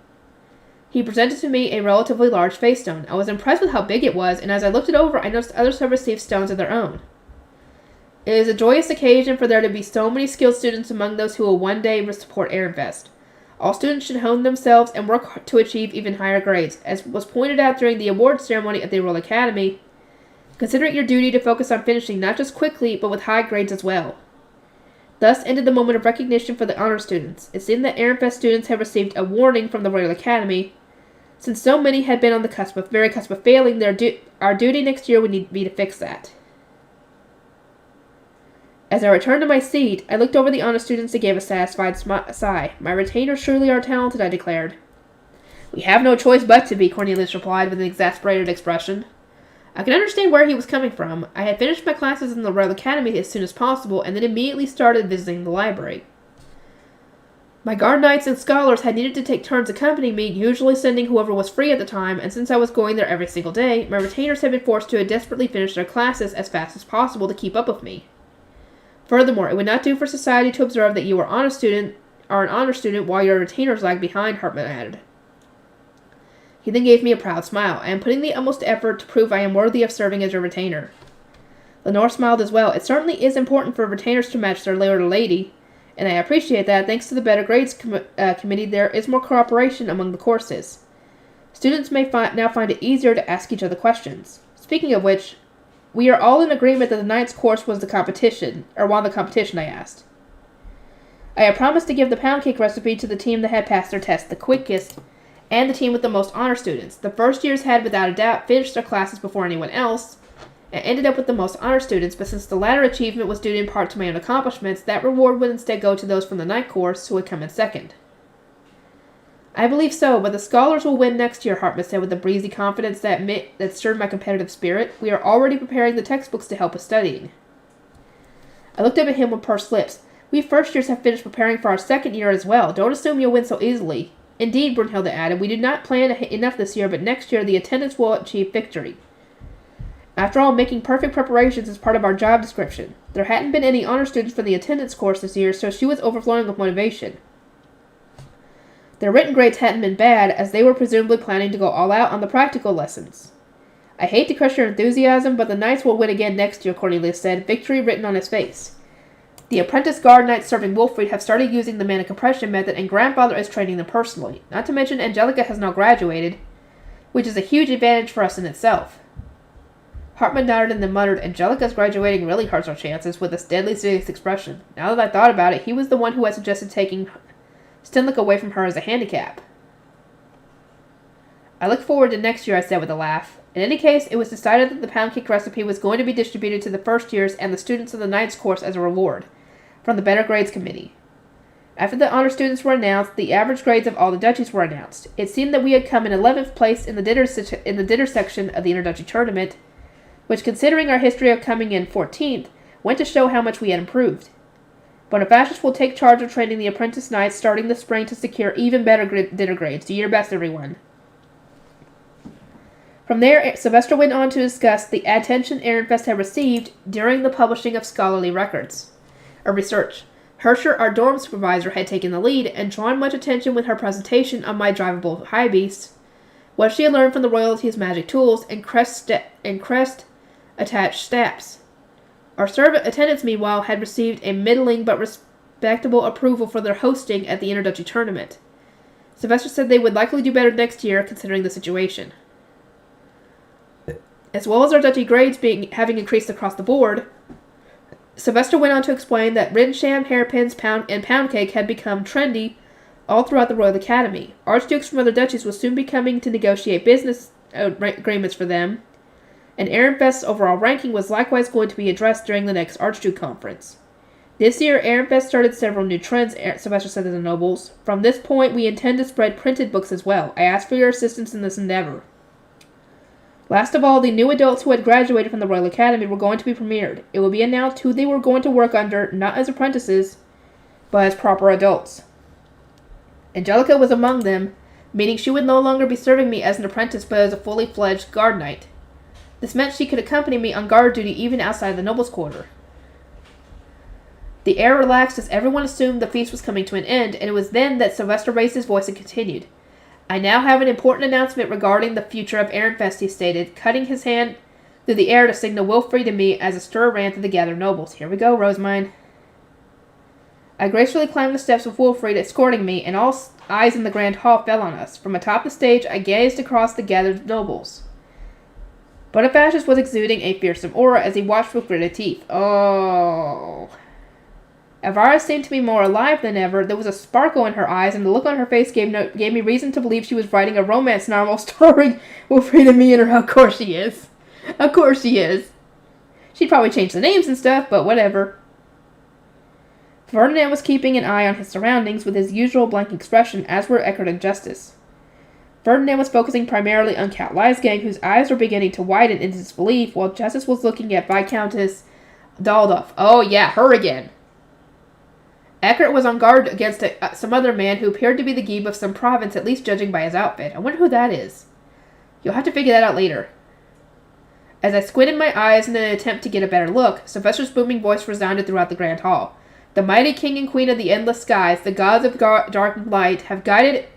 He presented to me a relatively large face stone. I was impressed with how big it was, and as I looked it over, I noticed others had received stones of their own. It is a joyous occasion for there to be so many skilled students among those who will one day support Ehrenfest. All students should hone themselves and work to achieve even higher grades. As was pointed out during the awards ceremony at the Royal Academy, consider it your duty to focus on finishing not just quickly, but with high grades as well. Thus ended the moment of recognition for the honor students. It seemed that Ehrenfest students had received a warning from the Royal Academy, since so many had been on the very cusp of failing. Our duty next year would need to be to fix that. As I returned to my seat, I looked over the honor students and gave a satisfied sigh. My retainers surely are talented, I declared. We have no choice but to be, Cornelius replied with an exasperated expression. I could understand where he was coming from. I had finished my classes in the Royal Academy as soon as possible, and then immediately started visiting the library. My guard knights and scholars had needed to take turns accompanying me, usually sending whoever was free at the time, and since I was going there every single day, my retainers had been forced to desperately finish their classes as fast as possible to keep up with me. Furthermore, it would not do for society to observe that you are an honor student while your retainers lag behind, Hartmut added. He then gave me a proud smile. I am putting the utmost effort to prove I am worthy of serving as your retainer. Lenore smiled as well. It certainly is important for retainers to match their lord or lady, and I appreciate that. Thanks to the Better Grades Committee, there is more cooperation among the courses. Students may now find it easier to ask each other questions. Speaking of which, we are all in agreement that the Knights course was the competition, or won the competition, I asked. I had promised to give the pound cake recipe to the team that had passed their test the quickest, and the team with the most honor students. The first years had, without a doubt, finished their classes before anyone else, and ended up with the most honor students, but since the latter achievement was due in part to my own accomplishments, that reward would instead go to those from the night course who would come in second. I believe so, but the scholars will win next year, Hartmut said with a breezy confidence that stirred my competitive spirit. We are already preparing the textbooks to help us studying. I looked up at him with pursed lips. We first years have finished preparing for our second year as well. Don't assume you'll win so easily. Indeed, Brunhilde added, we do not plan enough this year, but next year the attendants will achieve victory. After all, making perfect preparations is part of our job description. There hadn't been any honor students for the attendance course this year, so she was overflowing with motivation. Their written grades hadn't been bad, as they were presumably planning to go all out on the practical lessons. I hate to crush your enthusiasm, but the Knights will win again next year, Cornelius said, victory written on his face. The apprentice guard knights serving Wilfried have started using the mana compression method, and Grandfather is training them personally. Not to mention Angelica has now graduated, which is a huge advantage for us in itself. Hartmut nodded and then muttered, Angelica's graduating really hurts our chances, with a deadly serious expression. Now that I thought about it, he was the one who had suggested taking Stenlick away from her as a handicap. I look forward to next year, I said with a laugh. In any case, it was decided that the pound cake recipe was going to be distributed to the first years and the students of the Knights course as a reward from the Better Grades Committee. After the honor students were announced, the average grades of all the duchies were announced. It seemed that we had come in 11th place in the dinner section of the interduchy tournament, which, considering our history of coming in 14th, went to show how much we had improved. Bonifacius will take charge of training the apprentice knights starting this spring to secure even better dinner grades. Do your best, everyone. From there, Sylvester went on to discuss the attention Ehrenfest had received during the publishing of scholarly records, or research. Herscher, our dorm supervisor, had taken the lead and drawn much attention with her presentation on my drivable high beast, what she had learned from the royalty's magic tools and crest-attached staffs. Our servant attendants, meanwhile, had received a middling but respectable approval for their hosting at the Interduchy tournament. Sylvester said they would likely do better next year, considering the situation. As well as our duchy grades having increased across the board, Sylvester went on to explain that Rinsham, hairpins, and pound cake had become trendy all throughout the Royal Academy. Archdukes from other duchies would soon be coming to negotiate business agreements for them, and Ehrenfest's overall ranking was likewise going to be addressed during the next Archduke Conference. This year, Ehrenfest started several new trends, Sylvester said to the nobles. From this point, we intend to spread printed books as well. I ask for your assistance in this endeavor. Last of all, the new adults who had graduated from the Royal Academy were going to be premiered. It would be announced who they were going to work under, not as apprentices, but as proper adults. Angelica was among them, meaning she would no longer be serving me as an apprentice, but as a fully fledged guard knight. This meant she could accompany me on guard duty even outside the nobles' quarter. The air relaxed as everyone assumed the feast was coming to an end, and it was then that Sylvester raised his voice and continued. I now have an important announcement regarding the future of Ehrenfest, he stated, cutting his hand through the air to signal Wilfrey to me as a stir ran through the gathered nobles. Here we go, Rosemine. I gracefully climbed the steps with Wilfried escorting me, and all eyes in the grand hall fell on us. From atop the stage, I gazed across the gathered nobles. Bonifacius was exuding a fearsome aura as he watched with gritted teeth. Oh. Elvira seemed to be more alive than ever. There was a sparkle in her eyes, and the look on her face gave me reason to believe she was writing a romance novel starring Wilfried and me in her. Of course she is. Of course she is. She'd probably change the names and stuff, but whatever. Ferdinand was keeping an eye on his surroundings with his usual blank expression, as were Eckert and Justice. Ferdinand was focusing primarily on Count Leisgang, whose eyes were beginning to widen in disbelief, while Justice was looking at Viscountess Daldorf. Oh yeah, her again. Eckert was on guard against some other man who appeared to be the Geeb of some province, at least judging by his outfit. I wonder who that is. You'll have to figure that out later. As I squinted my eyes in an attempt to get a better look, Sylvester's booming voice resounded throughout the grand hall. The mighty king and queen of the endless skies, the gods of dark and light, have guided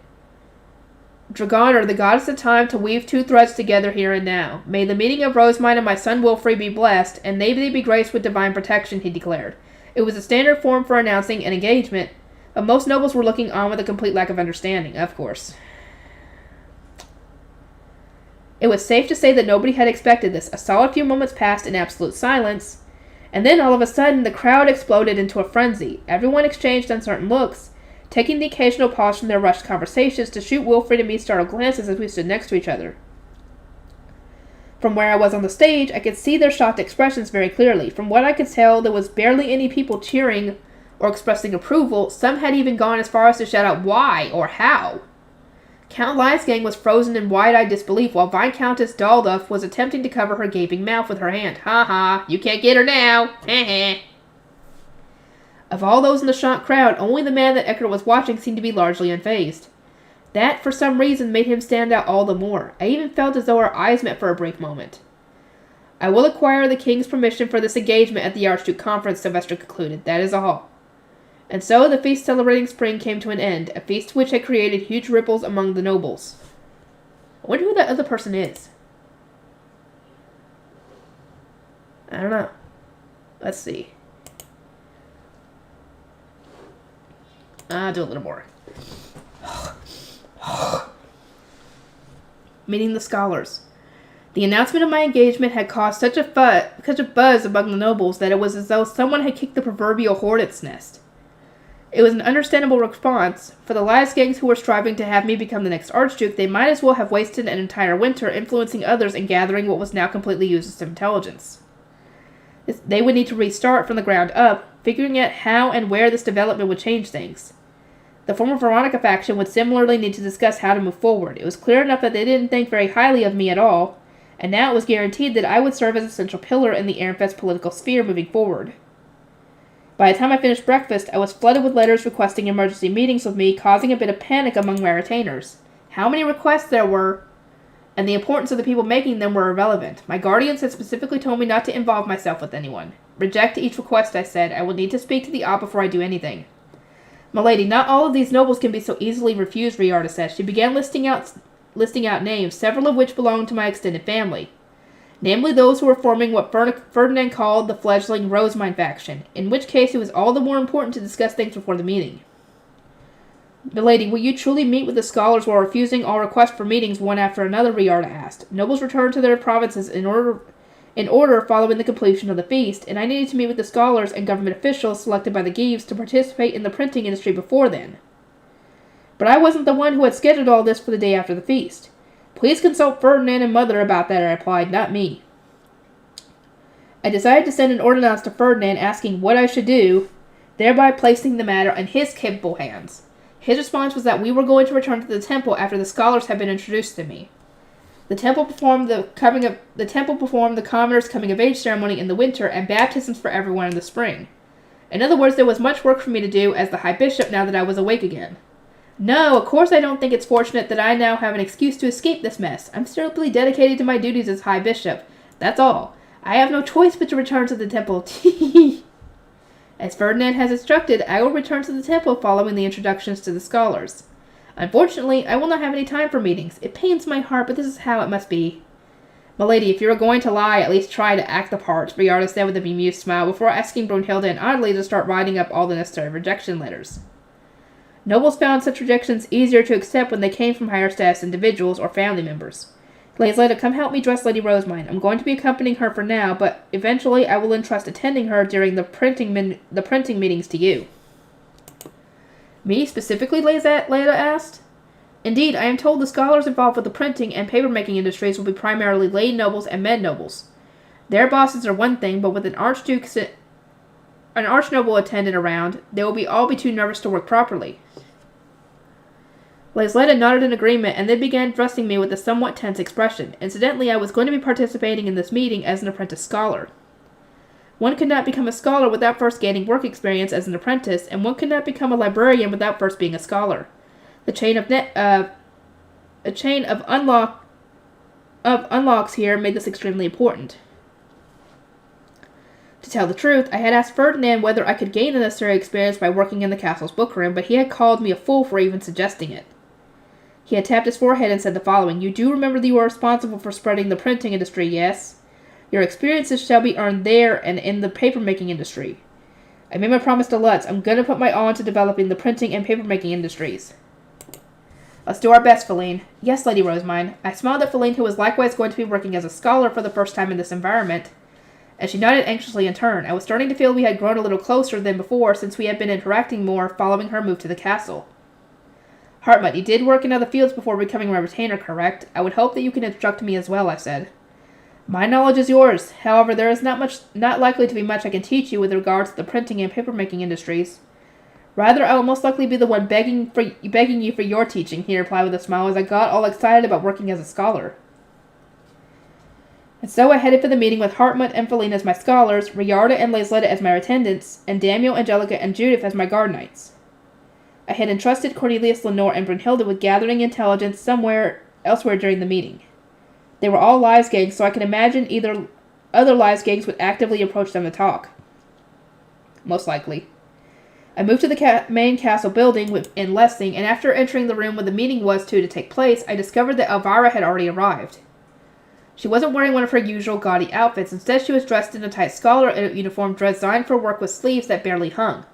Dragoner, the goddess of time, to weave two threads together here and now. May the meeting of Rosemine and my son Wilfrey be blessed, and may they be graced with divine protection, he declared. It was a standard form for announcing an engagement, but most nobles were looking on with a complete lack of understanding, of course. It was safe to say that nobody had expected this. A solid few moments passed in absolute silence, and then all of a sudden the crowd exploded into a frenzy. Everyone exchanged uncertain looks, taking the occasional pause from their rushed conversations to shoot Wilfred and me startled glances as we stood next to each other. From where I was on the stage, I could see their shocked expressions very clearly. From what I could tell, there was barely any people cheering or expressing approval. Some had even gone as far as to shout out why or how. Count Leisgang was frozen in wide-eyed disbelief, while Viscountess Daldorf was attempting to cover her gaping mouth with her hand. Ha ha, you can't get her now. Heh heh. Of all those in the shocked crowd, only the man that Eckert was watching seemed to be largely unfazed. That, for some reason, made him stand out all the more. I even felt as though our eyes met for a brief moment. I will acquire the king's permission for this engagement at the Archduke Conference, Sylvester concluded. That is all. And so the feast celebrating spring came to an end, a feast which had created huge ripples among the nobles. I wonder who that other person is. I don't know. Let's see. I'll do a little more. Meeting the scholars. The announcement of my engagement had caused such a buzz among the nobles that it was as though someone had kicked the proverbial hornet's nest. It was an understandable response. For the Leisgangs who were striving to have me become the next Archduke, they might as well have wasted an entire winter influencing others and gathering what was now completely useless intelligence. They would need to restart from the ground up, figuring out how and where this development would change things. The former Veronica faction would similarly need to discuss how to move forward. It was clear enough that they didn't think very highly of me at all, and now it was guaranteed that I would serve as a central pillar in the Ehrenfest political sphere moving forward. By the time I finished breakfast, I was flooded with letters requesting emergency meetings with me, causing a bit of panic among my retainers. How many requests there were, and the importance of the people making them were irrelevant. My guardians had specifically told me not to involve myself with anyone. Reject each request, I said. I will need to speak to the Abt before I do anything. Milady, not all of these nobles can be so easily refused, Riarda said. She began listing out names, several of which belonged to my extended family. Namely those who were forming what Ferdinand called the fledgling Rosemine faction, in which case it was all the more important to discuss things before the meeting. Milady, will you truly meet with the scholars while refusing all requests for meetings one after another, Riarda asked. Nobles returned to their provinces in order following the completion of the feast, and I needed to meet with the scholars and government officials selected by the Geeves to participate in the printing industry before then. But I wasn't the one who had scheduled all this for the day after the feast. Please consult Ferdinand and Mother about that, I replied, not me. I decided to send an ordinance to Ferdinand asking what I should do, thereby placing the matter in his capable hands. His response was that we were going to return to the temple after the scholars had been introduced to me. The temple performed the commoner's coming-of-age ceremony in the winter and baptisms for everyone in the spring. In other words, there was much work for me to do as the High Bishop now that I was awake again. No, of course I don't think it's fortunate that I now have an excuse to escape this mess. I'm simply dedicated to my duties as High Bishop. That's all. I have no choice but to return to the temple. As Ferdinand has instructed, I will return to the temple following the introductions to the scholars. Unfortunately, I will not have any time for meetings. It pains my heart, but this is how it must be. Milady, if you are going to lie, at least try to act the part, Riarda said with a bemused smile before asking Brunhilde and Adelie to start writing up all the necessary rejection letters. Nobles found such rejections easier to accept when they came from higher status individuals or family members. Laisletta, come help me dress Lady Rosemine. I'm going to be accompanying her for now, but eventually I will entrust attending her during the printing meetings to you. Me specifically, Laisletta asked. Indeed, I am told the scholars involved with the printing and paper-making industries will be primarily lay nobles and men nobles. Their bosses are one thing, but with an archnoble attendant around, they will all be too nervous to work properly. Laisletta nodded in agreement and then began dressing me with a somewhat tense expression. Incidentally, I was going to be participating in this meeting as an apprentice scholar. One could not become a scholar without first gaining work experience as an apprentice, and one could not become a librarian without first being a scholar. The chain of unlocks here made this extremely important. To tell the truth, I had asked Ferdinand whether I could gain the necessary experience by working in the castle's bookroom, but he had called me a fool for even suggesting it. He had tapped his forehead and said the following: You do remember that you are responsible for spreading the printing industry, yes? Your experiences shall be earned there and in the paper-making industry. I made my promise to Lutz. I'm going to put my all into developing the printing and paper-making industries. Let's do our best, Feline. Yes, Lady Rosemine. I smiled at Feline, who was likewise going to be working as a scholar for the first time in this environment, and she nodded anxiously in turn. I was starting to feel we had grown a little closer than before, since we had been interacting more following her move to the castle. Hartmut, you did work in other fields before becoming my retainer, correct? I would hope that you can instruct me as well, I said. My knowledge is yours. However, there is not likely to be much I can teach you with regards to the printing and paper-making industries. Rather, I will most likely be the one begging you for your teaching, he replied with a smile as I got all excited about working as a scholar. And so I headed for the meeting with Hartmut and Feline as my scholars, Riarda and Laisletta as my attendants, and Daniel, Angelica, and Judith as my guard knights. I had entrusted Cornelius, Lenore, and Brunhilde with gathering intelligence somewhere elsewhere during the meeting. They were all lives gangs, so I can imagine either other lives gangs would actively approach them to talk. Most likely. I moved to the main castle building in Lessing, and after entering the room where the meeting was to take place, I discovered that Elvira had already arrived. She wasn't wearing one of her usual gaudy outfits. Instead, she was dressed in a tight scholar uniform designed for work with sleeves that barely hung.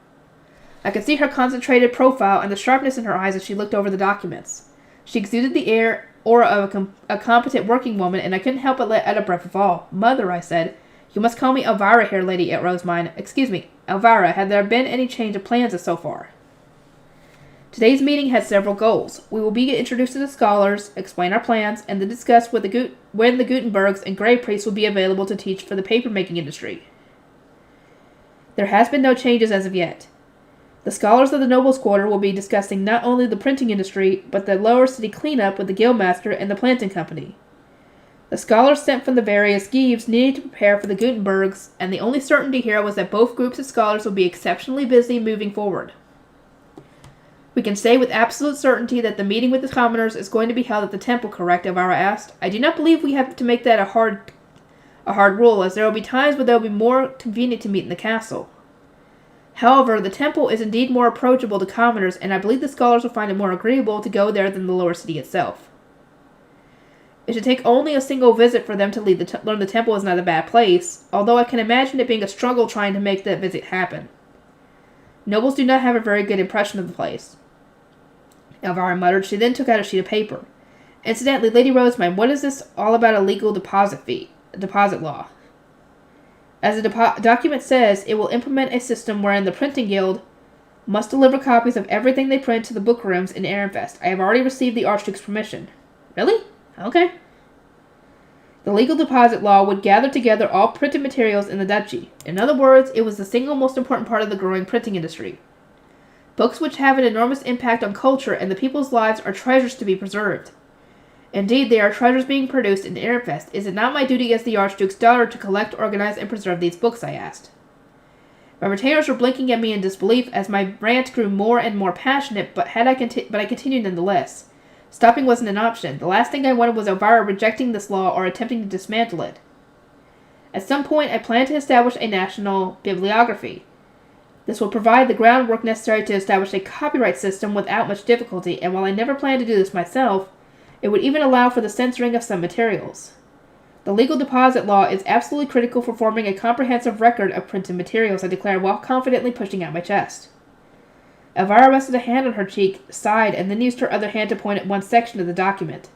I could see her concentrated profile and the sharpness in her eyes as she looked over the documents. She exuded the aura of a competent working woman, and I couldn't help but let out a breath of awe. Mother, I said. You must call me Elvira here, Lady Rosemine. Excuse me, Elvira, have there been any change of plans so far? Today's meeting has several goals. We will be introduced to the scholars, explain our plans, and then discuss when the Gutenbergs and Grey Priests will be available to teach for the paper-making industry. There has been no changes as of yet. The scholars of the Nobles' Quarter will be discussing not only the printing industry, but the lower city cleanup with the Guildmaster and the planting company. The scholars sent from the various Geeves needed to prepare for the Gutenbergs, and the only certainty here was that both groups of scholars will be exceptionally busy moving forward. We can say with absolute certainty that the meeting with the commoners is going to be held at the temple, correct? Elvira asked. I do not believe we have to make that a hard rule, as there will be times when it will be more convenient to meet in the castle. However, the temple is indeed more approachable to commoners, and I believe the scholars will find it more agreeable to go there than the lower city itself. It should take only a single visit for them to learn the temple is not a bad place, although I can imagine it being a struggle trying to make that visit happen. Nobles do not have a very good impression of the place. Elvira muttered. She then took out a sheet of paper. Incidentally, Lady Rosamund, what is this all about a legal deposit law? As the document says, it will implement a system wherein the printing guild must deliver copies of everything they print to the bookrooms in Ehrenfest. I have already received the Archduke's permission. Really? Okay. The legal deposit law would gather together all printed materials in the duchy. In other words, it was the single most important part of the growing printing industry. Books which have an enormous impact on culture and the people's lives are treasures to be preserved. Indeed, they are treasures being produced in Ehrenfest. Is it not my duty as the Archduke's daughter to collect, organize, and preserve these books? I asked. My retainers were blinking at me in disbelief as my rant grew more and more passionate, but I continued nonetheless. Stopping wasn't an option. The last thing I wanted was Elvira rejecting this law or attempting to dismantle it. At some point, I planned to establish a national bibliography. This will provide the groundwork necessary to establish a copyright system without much difficulty, and while I never planned to do this myself, it would even allow for the censoring of some materials. The legal deposit law is absolutely critical for forming a comprehensive record of printed materials, I declared while confidently pushing out my chest. Elvira rested a hand on her cheek, sighed, and then used her other hand to point at one section of the document.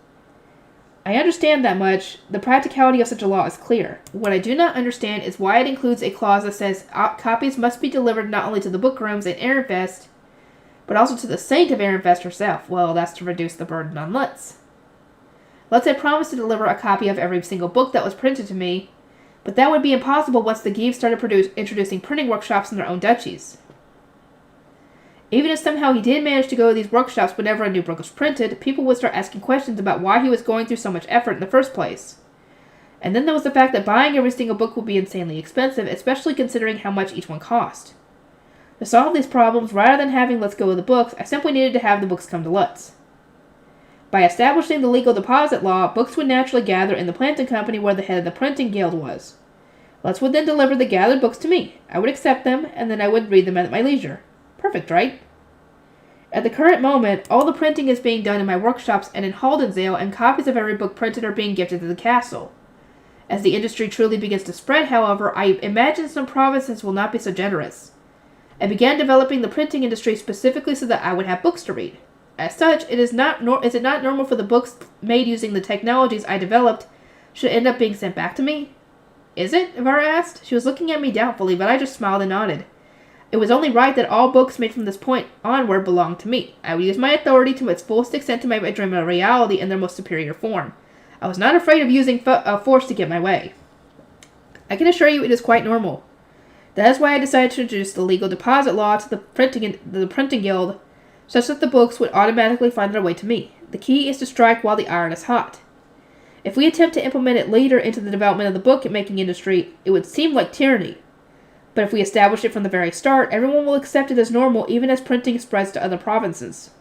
I understand that much. The practicality of such a law is clear. What I do not understand is why it includes a clause that says copies must be delivered not only to the bookrooms in Ehrenfest, but also to the saint of Ehrenfest herself. Well, that's to reduce the burden on Lutz. Lutz had promised to deliver a copy of every single book that was printed to me, but that would be impossible once the Geeves started introducing printing workshops in their own duchies. Even if somehow he did manage to go to these workshops whenever a new book was printed, people would start asking questions about why he was going through so much effort in the first place. And then there was the fact that buying every single book would be insanely expensive, especially considering how much each one cost. To solve these problems, rather than having Lutz go with the books, I simply needed to have the books come to Lutz. By establishing the legal deposit law, books would naturally gather in the planting company where the head of the printing guild was. Lutz would then deliver the gathered books to me. I would accept them, and then I would read them at my leisure. Perfect, right? At the current moment, all the printing is being done in my workshops and in Haldensdale, and copies of every book printed are being gifted to the castle. As the industry truly begins to spread, however, I imagine some provinces will not be so generous. I began developing the printing industry specifically so that I would have books to read. As such, is it not normal for the books made using the technologies I developed should end up being sent back to me? Is it? Elvira asked. She was looking at me doubtfully, but I just smiled and nodded. It was only right that all books made from this point onward belonged to me. I would use my authority to its fullest extent to make my dream a reality in their most superior form. I was not afraid of using force to get my way. I can assure you it is quite normal. That is why I decided to introduce the legal deposit law to the printing guild, such that the books would automatically find their way to me. The key is to strike while the iron is hot. If we attempt to implement it later into the development of the book-making industry, it would seem like tyranny. But if we establish it from the very start, everyone will accept it as normal even as printing spreads to other provinces.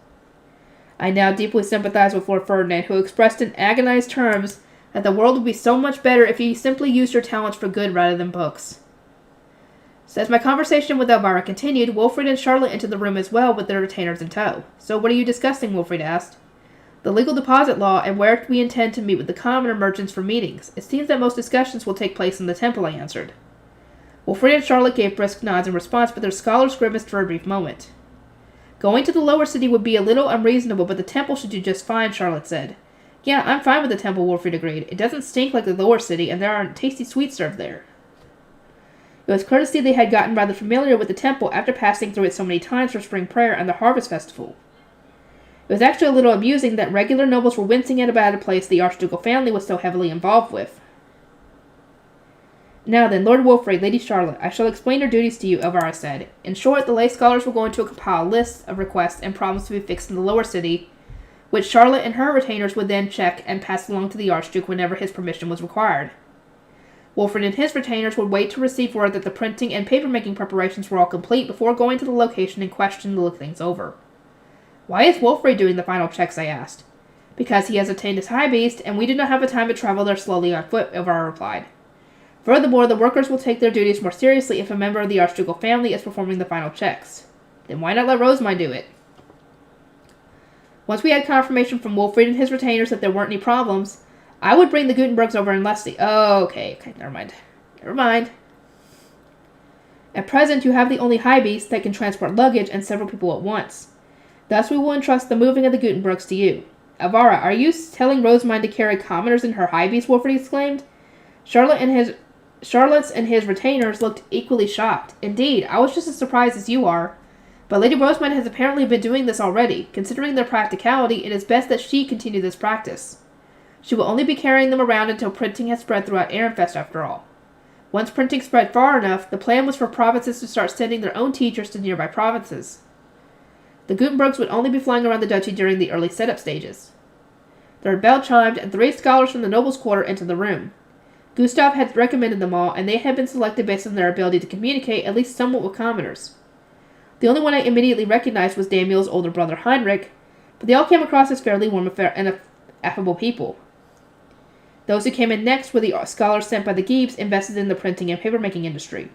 I now deeply sympathize with Lord Ferdinand, who expressed in agonized terms that the world would be so much better if you simply used your talents for good rather than books. So as my conversation with Elvira continued, Wilfrid and Charlotte entered the room as well with their retainers in tow. So what are you discussing? Wilfrid asked. The legal deposit law and where we intend to meet with the commoner merchants for meetings. It seems that most discussions will take place in the temple, I answered. Wilfrid and Charlotte gave brisk nods in response, but their scholars grimaced for a brief moment. Going to the lower city would be a little unreasonable, but the temple should do just fine, Charlotte said. Yeah, I'm fine with the temple, Wilfrid agreed. It doesn't stink like the lower city, and there are tasty sweets served there. It was courtesy to see they had gotten rather familiar with the temple after passing through it so many times for spring prayer and the harvest festival. It was actually a little amusing that regular nobles were wincing at about a place the archducal family was so heavily involved with. Now then, Lord Wilfrid, Lady Charlotte, I shall explain your duties to you, Elvira said. In short, the lay scholars will go into a compile list of requests and problems to be fixed in the lower city, which Charlotte and her retainers would then check and pass along to the Archduke whenever his permission was required. Wilfrid and his retainers would wait to receive word that the printing and paper-making preparations were all complete before going to the location in question to look things over. Why is Wolfrey doing the final checks, I asked. Because he has attained his high beast, and we do not have the time to travel there slowly on foot, Elvira replied. Furthermore, the workers will take their duties more seriously if a member of the Archducal family is performing the final checks. Then why not let Rosemine do it? Once we had confirmation from Wolfried and his retainers that there weren't any problems, I would bring the Gutenbergs over in Leslie. Oh, okay, never mind. At present, you have the only high beast that can transport luggage and several people at once. Thus, we will entrust the moving of the Gutenbergs to you. Elvira, are you telling Rosemine to carry commoners in her high beast? Wolfried exclaimed. Charlotte's and his retainers looked equally shocked. Indeed, I was just as surprised as you are. But Lady Rosemine has apparently been doing this already. Considering their practicality, it is best that she continue this practice. She will only be carrying them around until printing has spread throughout Ehrenfest after all. Once printing spread far enough, the plan was for provinces to start sending their own teachers to nearby provinces. The Gutenbergs would only be flying around the duchy during the early setup stages. Their bell chimed, and 3 scholars from the nobles' quarter entered the room. Gustav had recommended them all, and they had been selected based on their ability to communicate at least somewhat with commoners. The only one I immediately recognized was Daniel's older brother Heinrich, but they all came across as fairly warm and affable people. Those who came in next were the scholars sent by the Giebs invested in the printing and papermaking industry.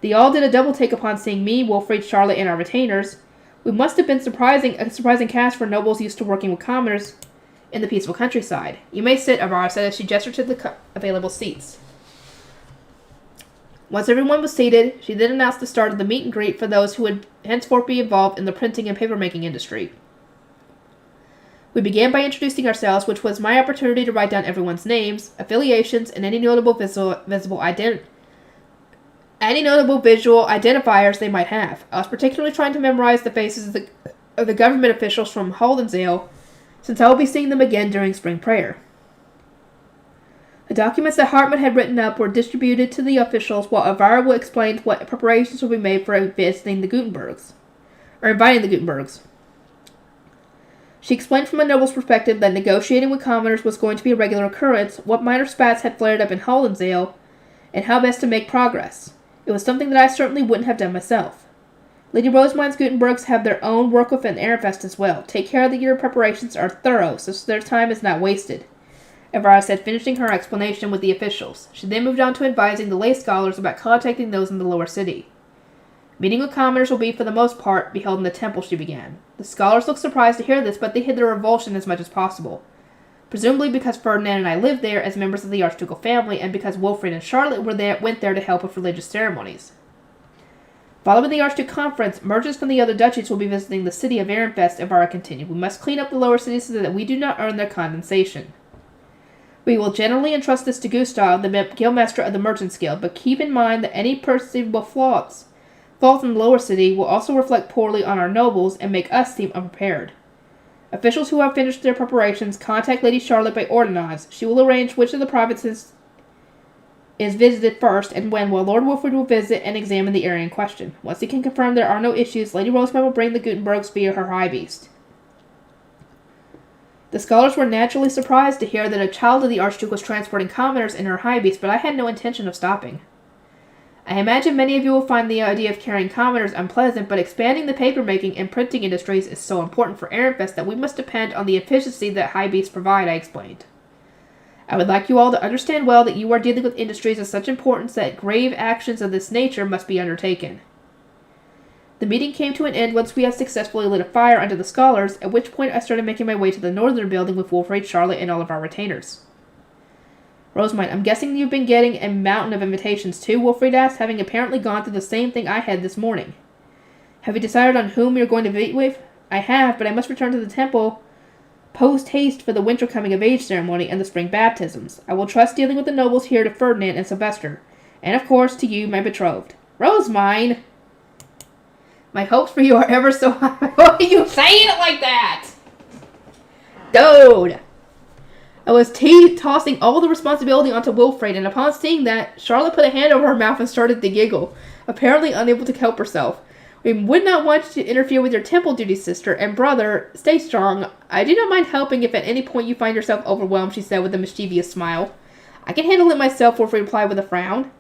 They all did a double take upon seeing me, Wolfried, Charlotte, and our retainers. We must have been a surprising cast for nobles used to working with commoners in the peaceful countryside. You may sit, Elvira said as she gestured to the available seats. Once everyone was seated, she then announced the start of the meet and greet for those who would henceforth be involved in the printing and papermaking industry. We began by introducing ourselves, which was my opportunity to write down everyone's names, affiliations, and any notable visual identifiers they might have. I was particularly trying to memorize the faces of the government officials from Haldensdale, since I will be seeing them again during spring prayer. The documents that Hartmut had written up were distributed to the officials, while Elvira explained what preparations would be made for inviting the Gutenbergs. She explained from a noble's perspective that negotiating with commoners was going to be a regular occurrence, what minor spats had flared up in Haldensdale, and how best to make progress. It was something that I certainly wouldn't have done myself. Lady Rosemine's Gutenbergs have their own work within Ehrenfest as well. Take care that your preparations are thorough, so their time is not wasted, Elvira said, finishing her explanation with the officials. She then moved on to advising the lay scholars about contacting those in the lower city. Meeting with commoners will be, for the most part, be held in the temple, she began. The scholars looked surprised to hear this, but they hid their revulsion as much as possible. Presumably because Ferdinand and I lived there as members of the Archducal family, and because Wilfrid and Charlotte went there to help with religious ceremonies. Following the Archduke conference, merchants from the other duchies will be visiting the city of Ehrenfest, Elvira continued. We must clean up the lower cities so that we do not earn their condensation. We will generally entrust this to Gustav, the guildmaster of the Merchants' Guild, but keep in mind that any perceivable faults in the lower city will also reflect poorly on our nobles and make us seem unprepared. Officials who have finished their preparations contact Lady Charlotte by ordinance. She will arrange which of the provinces is visited first and when, while Lord Wilfrid will visit and examine the area in question. Once he can confirm there are no issues, Lady Rosemary will bring the Gutenbergs via her high beast. The scholars were naturally surprised to hear that a child of the Archduke was transporting commoners in her high beast, but I had no intention of stopping. I imagine many of you will find the idea of carrying commoners unpleasant, but expanding the papermaking and printing industries is so important for Ehrenfest that we must depend on the efficiency that high beasts provide, I explained. I would like you all to understand well that you are dealing with industries of such importance that grave actions of this nature must be undertaken. The meeting came to an end once we had successfully lit a fire under the scholars, at which point I started making my way to the northern building with Wolfried, Charlotte, and all of our retainers. Rosemine, I'm guessing you've been getting a mountain of invitations too, Wolfried asked, having apparently gone through the same thing I had this morning. Have you decided on whom you're going to meet with? I have, but I must return to the temple post-haste for the winter coming-of-age ceremony and the spring baptisms. I will trust dealing with the nobles here to Ferdinand and Sylvester, and of course to you, my betrothed. Rosemine! My hopes for you are ever so high. Why are you saying it like that? Dude! I was tossing all the responsibility onto Wilfrid, and upon seeing that, Charlotte put a hand over her mouth and started to giggle, apparently unable to help herself. We would not want to interfere with your temple duties, sister, and brother, stay strong. I do not mind helping if at any point you find yourself overwhelmed, she said with a mischievous smile. I can handle it myself, Wilfrid replied with a frown.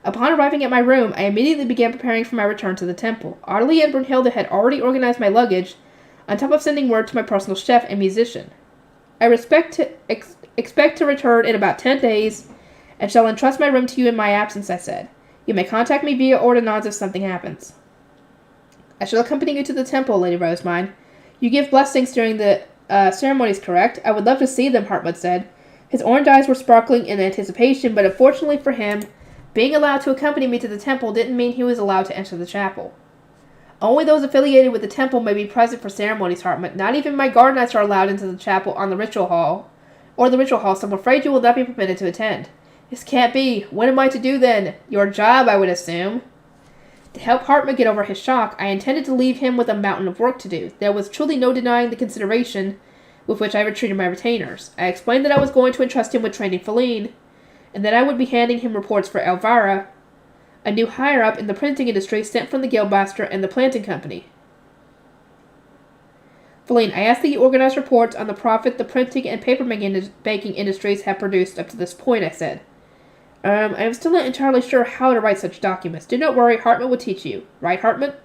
Upon arriving at my room, I immediately began preparing for my return to the temple. Arlie and Brunhilde had already organized my luggage. on top of sending word to my personal chef and musician. I expect to return in about 10 days, and shall entrust my room to you in my absence, I said. You may contact me via ordonnance if something happens. I shall accompany you to the temple, Lady Rosemine. You give blessings during the ceremonies, correct? I would love to see them, Hartmut said. His orange eyes were sparkling in anticipation, but unfortunately for him, being allowed to accompany me to the temple didn't mean he was allowed to enter the chapel. Only those affiliated with the temple may be present for ceremonies, Hartmut. Not even my guard knights are allowed into the chapel on the ritual hall, so I'm afraid you will not be permitted to attend. This can't be. What am I to do then? Your job, I would assume. To help Hartmut get over his shock, I intended to leave him with a mountain of work to do. There was truly no denying the consideration with which I had treated my retainers. I explained that I was going to entrust him with training Feline, and that I would be handing him reports for Elvira, a new higher-up in the printing industry sent from the Guildmaster and the planting company. Feline, I ask that you organize reports on the profit the printing and paper-making industries have produced up to this point, I said. I am still not entirely sure how to write such documents. Do not worry, Hartmut will teach you. Right, Hartmut?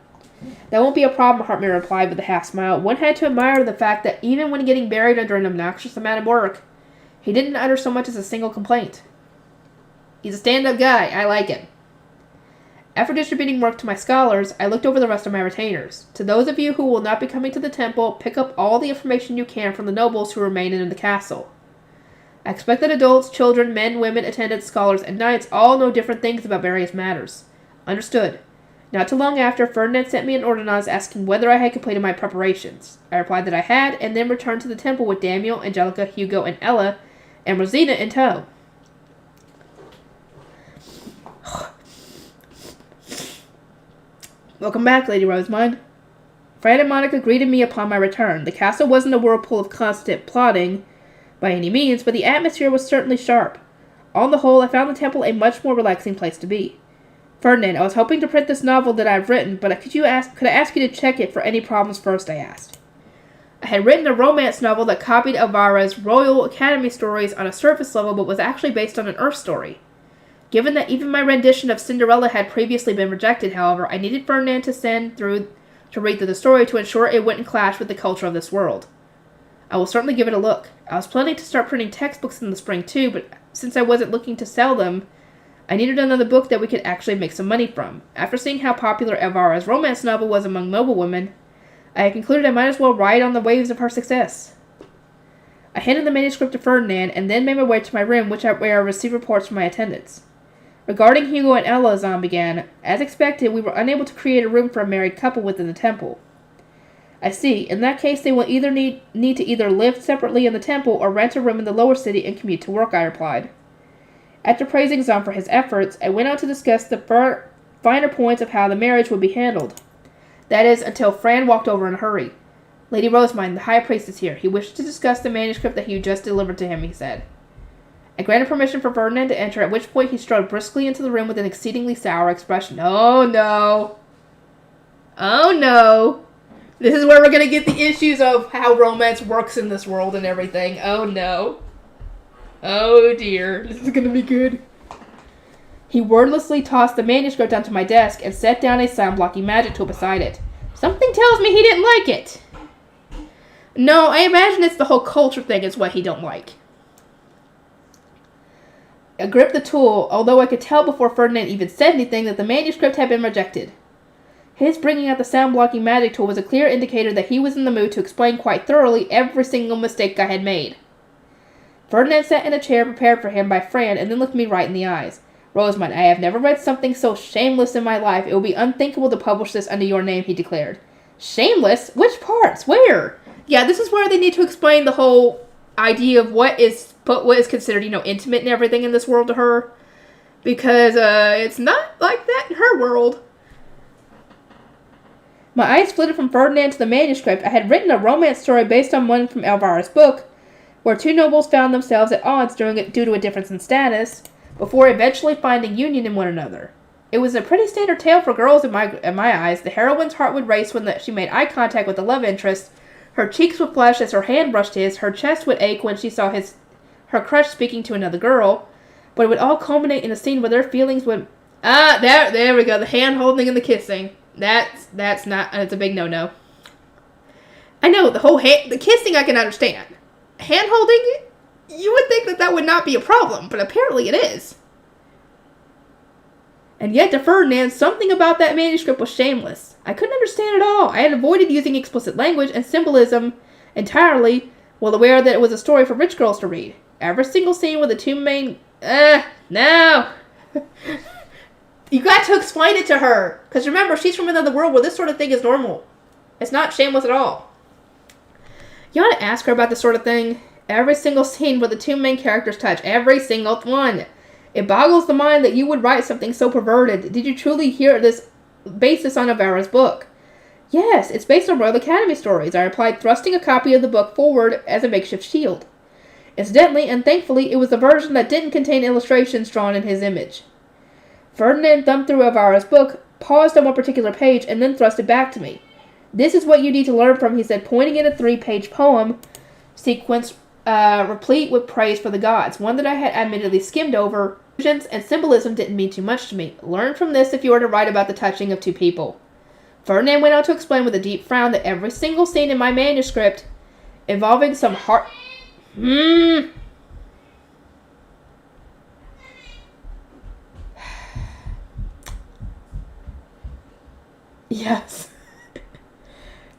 That won't be a problem, Hartmut replied with a half-smile. One had to admire the fact that even when getting buried under an obnoxious amount of work, he didn't utter so much as a single complaint. He's a stand-up guy. I like him. After distributing work to my scholars, I looked over the rest of my retainers. To those of you who will not be coming to the temple, pick up all the information you can from the nobles who remain in the castle. I expect that adults, children, men, women, attendants, scholars, and knights all know different things about various matters. Understood. Not too long after, Ferdinand sent me an ordonnance asking whether I had completed my preparations. I replied that I had, and then returned to the temple with Daniel, Angelica, Hugo, and Ella, and Rosina in tow. Welcome back, Lady Rosemine. Fred and Monica greeted me upon my return. The castle wasn't a whirlpool of constant plotting by any means, but the atmosphere was certainly sharp. On the whole, I found the temple a much more relaxing place to be. Ferdinand, I was hoping to print this novel that I've written, but could I ask you to check it for any problems first, I asked. I had written a romance novel that copied Elvira's Royal Academy stories on a surface level, but was actually based on an Earth story. Given that even my rendition of Cinderella had previously been rejected, however, I needed Ferdinand to read through the story to ensure it wouldn't clash with the culture of this world. I will certainly give it a look. I was planning to start printing textbooks in the spring too, but since I wasn't looking to sell them, I needed another book that we could actually make some money from. After seeing how popular Elvira's romance novel was among noblewomen, I had concluded I might as well ride on the waves of her success. I handed the manuscript to Ferdinand and then made my way to my room, where I received reports from my attendants. Regarding Hugo and Ella, Zahn began, as expected, we were unable to create a room for a married couple within the temple. I see. In that case, they will either need to either live separately in the temple or rent a room in the lower city and commute to work, I replied. After praising Zahn for his efforts, I went on to discuss the finer points of how the marriage would be handled. That is, until Fran walked over in a hurry. Lady Rosemine, the High Priest is here. He wishes to discuss the manuscript that you just delivered to him, he said. I granted permission for Ferdinand to enter, at which point he strode briskly into the room with an exceedingly sour expression. Oh no. Oh no. This is where we're going to get the issues of how romance works in this world and everything. Oh no. Oh dear. This is going to be good. He wordlessly tossed the manuscript onto my desk and set down a sound-blocking magic tool beside it. Something tells me he didn't like it. No, I imagine it's the whole culture thing is what he don't like. I gripped the tool, although I could tell before Ferdinand even said anything that the manuscript had been rejected. His bringing out the sound-blocking magic tool was a clear indicator that he was in the mood to explain quite thoroughly every single mistake I had made. Ferdinand sat in a chair prepared for him by Fran and then looked me right in the eyes. Rosamund, I have never read something so shameless in my life. It would be unthinkable to publish this under your name, he declared. Shameless? Which parts? Where? Yeah, this is where they need to explain the whole idea of what is considered, intimate and everything in this world to her. Because, it's not like that in her world. My eyes flitted from Ferdinand to the manuscript. I had written a romance story based on one from Elvira's book, where two nobles found themselves at odds due to a difference in status, before eventually finding union in one another. It was a pretty standard tale for girls in my eyes. The heroine's heart would race when she made eye contact with the love interest. Her cheeks would flush as her hand brushed his. Her chest would ache when she saw her crush speaking to another girl. But it would all culminate in a scene where their feelings would... there we go. The hand holding and the kissing. That's a big no-no. I know, the kissing I can understand. Hand-holding, you would think that would not be a problem, but apparently it is. And yet to Ferdinand, something about that manuscript was shameless. I couldn't understand it all. I had avoided using explicit language and symbolism entirely, well aware that it was a story for rich girls to read. Every single scene with the two main... no! You got to explain it to her. Because remember, she's from another world where this sort of thing is normal. It's not shameless at all. You ought to ask her about this sort of thing. Every single scene where the two main characters touch. Every single one. It boggles the mind that you would write something so perverted. Did you truly hear this basis on Avara's book? Yes, it's based on Royal Academy stories, I replied, thrusting a copy of the book forward as a makeshift shield. Incidentally, and thankfully, it was a version that didn't contain illustrations drawn in his image. Ferdinand thumbed through Avara's book, paused on one particular page, and then thrust it back to me. This is what you need to learn from, he said, pointing at a 3-page poem sequence replete with praise for the gods, one that I had admittedly skimmed over. And symbolism didn't mean too much to me. Learn from this if you were to write about the touching of two people. Ferdinand went on to explain with a deep frown that every single scene in my manuscript involving some heart... Yes.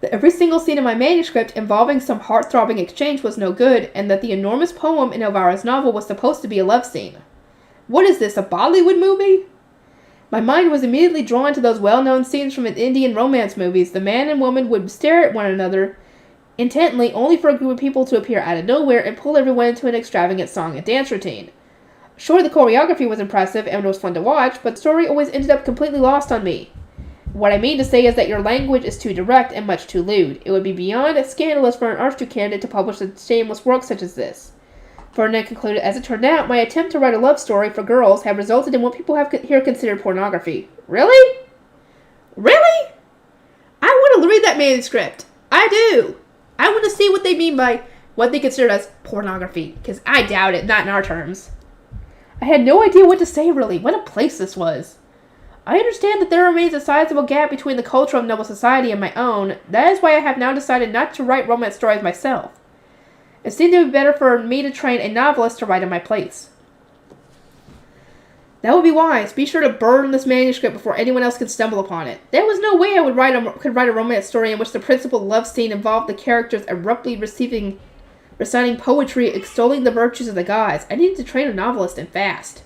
That every single scene in my manuscript involving some heart-throbbing exchange was no good, and that the enormous poem in Elvira's novel was supposed to be a love scene. What is this, a Bollywood movie? My mind was immediately drawn to those well-known scenes from Indian romance movies. The man and woman would stare at one another intently, only for a group of people to appear out of nowhere and pull everyone into an extravagant song and dance routine. Sure, the choreography was impressive and was fun to watch, but the story always ended up completely lost on me. What I mean to say is that your language is too direct and much too lewd. It would be beyond scandalous for an art student candidate to publish a shameless work such as this. Ferdinand concluded, as it turned out, my attempt to write a love story for girls have resulted in what people have here considered pornography. Really? Really? I want to read that manuscript. I do. I want to see what they mean by what they consider as pornography, because I doubt it, not in our terms. I had no idea what to say, really. What a place this was. I understand that there remains a sizable gap between the culture of noble society and my own. That is why I have now decided not to write romance stories myself. It seemed to be better for me to train a novelist to write in my place. That would be wise. Be sure to burn this manuscript before anyone else can stumble upon it. There was no way I could write a romance story in which the principal love scene involved the characters abruptly reciting poetry extolling the virtues of the gods. I needed to train a novelist and fast.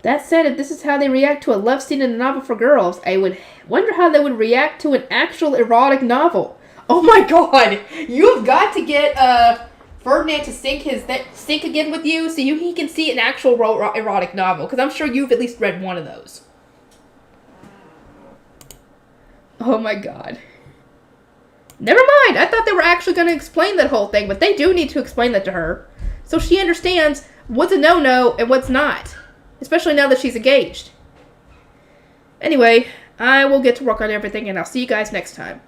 That said, if this is how they react to a love scene in a novel for girls, I would wonder how they would react to an actual erotic novel. Oh my god! You've got to get Ferdinand to sync again with you so he can see an actual erotic novel, because I'm sure you've at least read one of those. Oh my god. Never mind! I thought they were actually going to explain that whole thing, but they do need to explain that to her, so she understands what's a no-no and what's not. Especially now that she's engaged. Anyway, I will get to work on everything, and I'll see you guys next time.